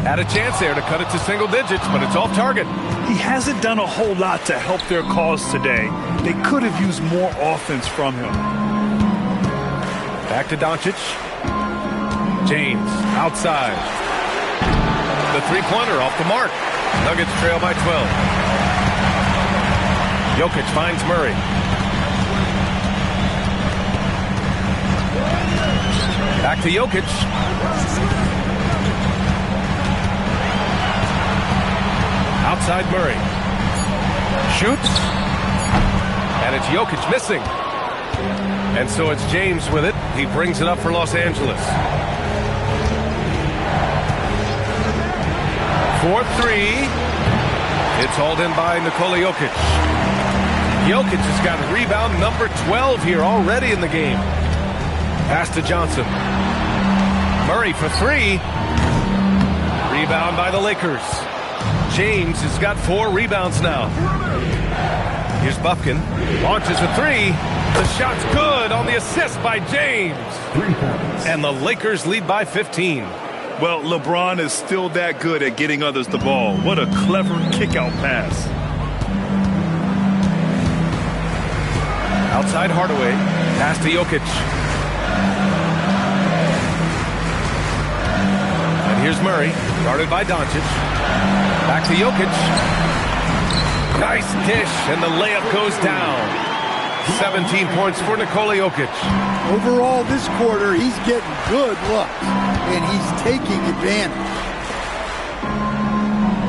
Had a chance there to cut it to single digits, but it's off target. He hasn't done a whole lot to help their cause today. They could have used more offense from him. Back to Doncic. James outside. The three-pointer off the mark. Nuggets trail by 12. Jokic finds Murray. Back to Jokic. Outside Murray. Shoots. And it's Jokic missing. And so it's James with it. He brings it up for Los Angeles. 4-3. It's hauled in by Nikola Jokic. Jokic has got rebound number 12 here already in the game. Pass to Johnson. Murray for three. Rebound by the Lakers. James has got 4 rebounds now. Here's Buffkin. Launches a three. The shot's good on the assist by James. And the Lakers lead by 15. Well, LeBron is still that good at getting others the ball. What a clever kick-out pass. Outside Hardaway. Pass to Jokic. And here's Murray. Guarded by Doncic. Back to Jokic. Nice dish, and the layup goes down. 17 points for Nikola Jokic. Overall, this quarter, he's getting good looks, and he's taking advantage.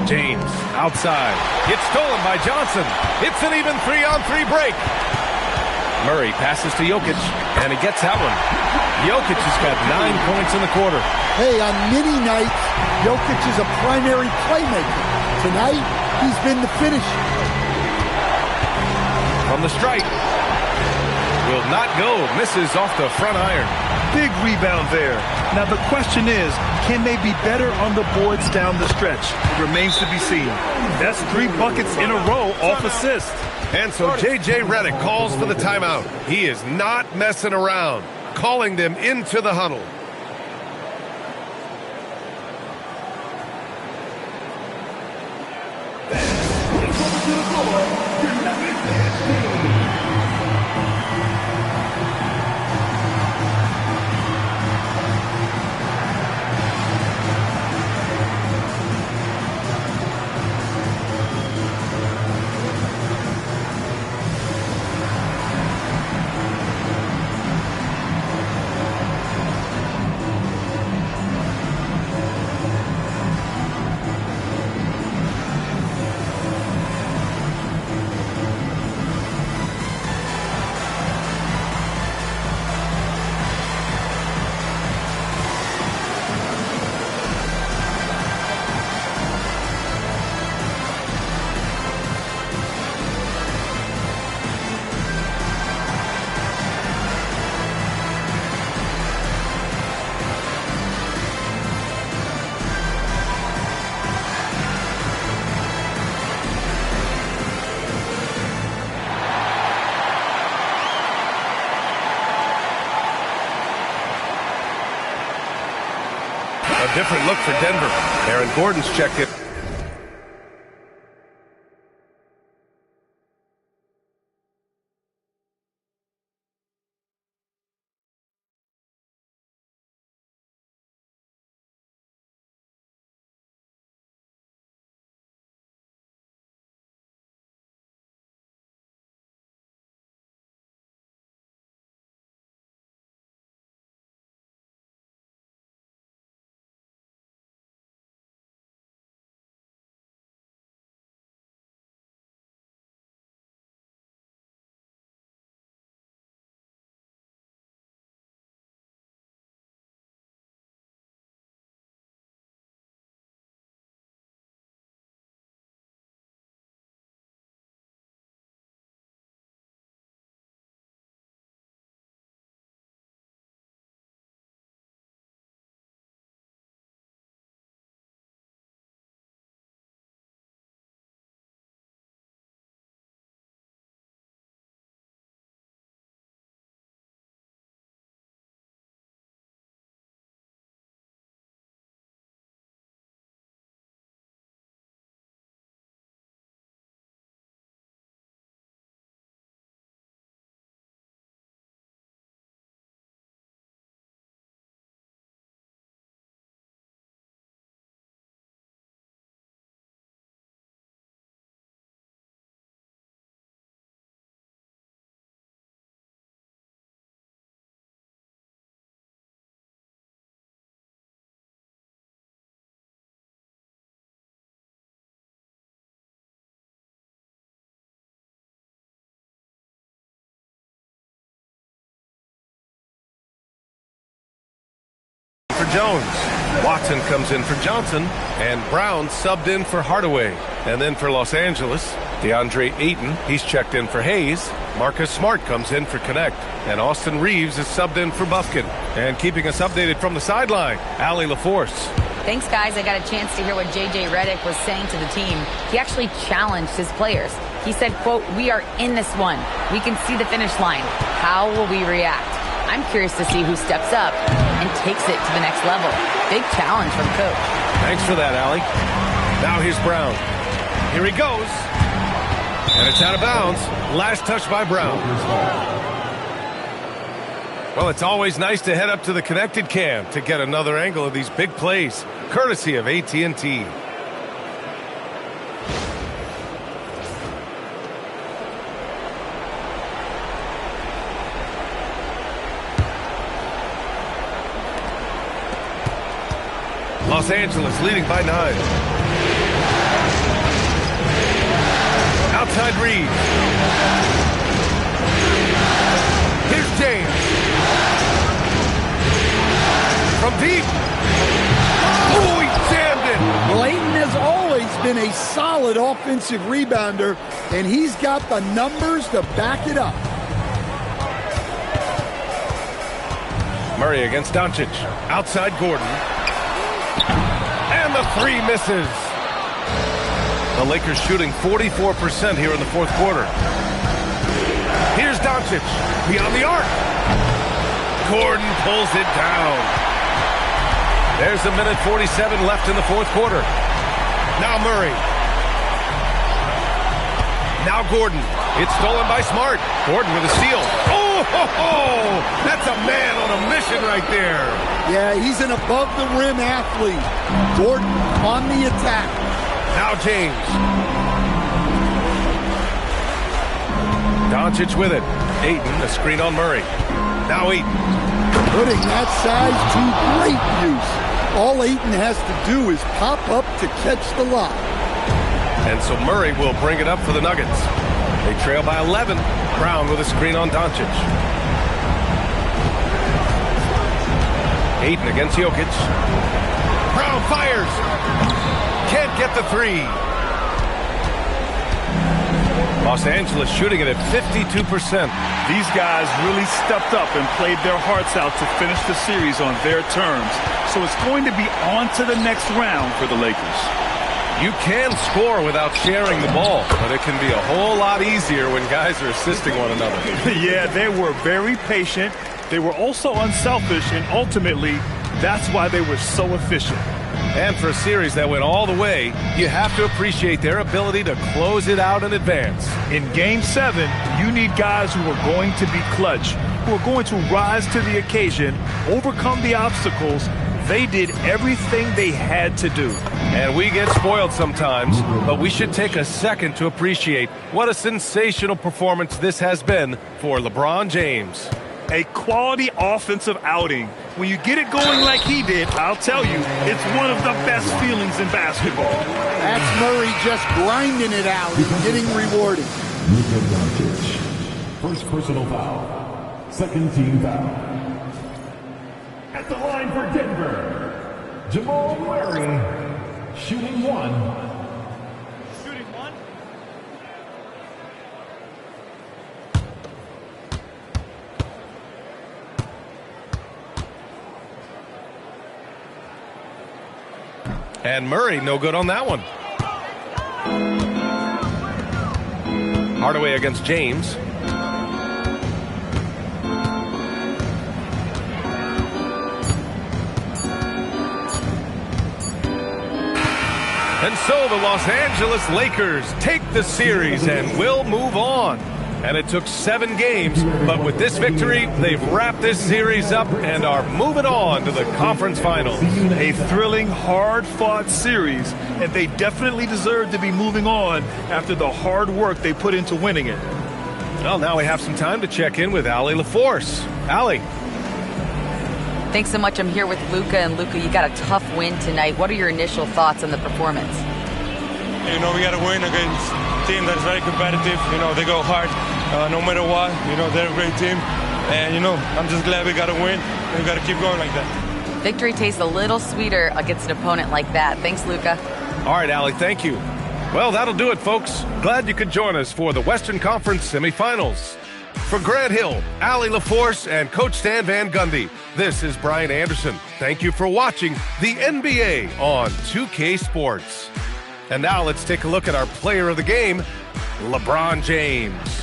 James, outside. It's stolen by Johnson. It's an even 3-on-3 break. Murray passes to Jokic, and he gets that one. Jokic has got 9 points in the quarter. Hey, on many nights, Jokic is a primary playmaker. Tonight, he's been the finisher. From the strike. Will not go. Misses off the front iron. Big rebound there. Now the question is, can they be better on the boards down the stretch? It remains to be seen. That's 3 buckets in a row off assist. And so J.J. Redick calls for the timeout. He is not messing around, calling them into the huddle. A different look for Denver. Aaron Gordon's checked it. For Jones. Watson comes in for Johnson, and Brown subbed in for Hardaway. And then for Los Angeles, DeAndre Ayton, he's checked in for Hayes. Marcus Smart comes in for Connect, and Austin Reeves is subbed in for Bufkin. And keeping us updated from the sideline, Allie LaForce. Thanks, guys. I got a chance to hear what J.J. Redick was saying to the team. He actually challenged his players. He said, quote, "We are in this one. We can see the finish line. How will we react?" I'm curious to see who steps up and takes it to the next level. Big challenge from coach. Thanks for that, Allie. Now here's Brown. Here he goes. And it's out of bounds. Last touch by Brown. Well, it's always nice to head up to the connected cam to get another angle of these big plays, courtesy of AT&T. Los Angeles leading by 9. Outside Reed. Here's James. From deep. Oh, he jammed it. Layton has always been a solid offensive rebounder, and he's got the numbers to back it up. Murray against Doncic. Outside Gordon. And the three misses. The Lakers shooting 44% here in the fourth quarter. Here's Doncic. Beyond the arc. Gordon pulls it down. There's a minute 47 left in the fourth quarter. Now Murray. Now Gordon. It's stolen by Smart. Gordon with a steal. Oh, ho, ho! That's a man on a mission right there. Yeah, he's an above-the-rim athlete. Gordon on the attack. Now James. Doncic with it. Ayton, a screen on Murray. Now Ayton. Putting that size to great use. All Ayton has to do is pop up to catch the lob. And so Murray will bring it up for the Nuggets. They trail by 11. Brown with a screen on Doncic. Ayton against Jokic. Brown fires. Can't get the three. Los Angeles shooting it at 52%. These guys really stepped up and played their hearts out to finish the series on their terms. So it's going to be on to the next round for the Lakers. You can score without sharing the ball, but it can be a whole lot easier when guys are assisting one another. Yeah, they were very patient. They were also unselfish, and ultimately, that's why they were so efficient. And for a series that went all the way, you have to appreciate their ability to close it out in advance. In Game 7, you need guys who are going to be clutch, who are going to rise to the occasion, overcome the obstacles. They did everything they had to do. And we get spoiled sometimes, but we should take a second to appreciate what a sensational performance this has been for LeBron James. A quality offensive outing. When you get it going like he did, I'll tell you, it's one of the best feelings in basketball. That's Murray just grinding it out and getting rewarded. Luka Doncic. First personal foul. Second team foul. At the line for Denver, Jamal Murray, shooting one. Shooting one. And Murray, no good on that one. Hardaway against James. And so the Los Angeles Lakers take the series and will move on. And it took 7 games, but with this victory, they've wrapped this series up and are moving on to the conference finals. A thrilling, hard-fought series, and they definitely deserve to be moving on after the hard work they put into winning it. Well, now we have some time to check in with Allie LaForce. Allie. Thanks so much. I'm here with Luka, and Luka, you got a tough win tonight. What are your initial thoughts on the performance? You know, we got to win against a team that's very competitive. You know, they go hard no matter what. You know, they're a great team. And, you know, I'm just glad we got to win, and we got to keep going like that. Victory tastes a little sweeter against an opponent like that. Thanks, Luka. All right, Allie, thank you. Well, that'll do it, folks. Glad you could join us for the Western Conference Semifinals. For Grant Hill, Allie LaForce, and Coach Stan Van Gundy, this is Brian Anderson. Thank you for watching the NBA on 2K Sports. And now let's take a look at our player of the game, LeBron James.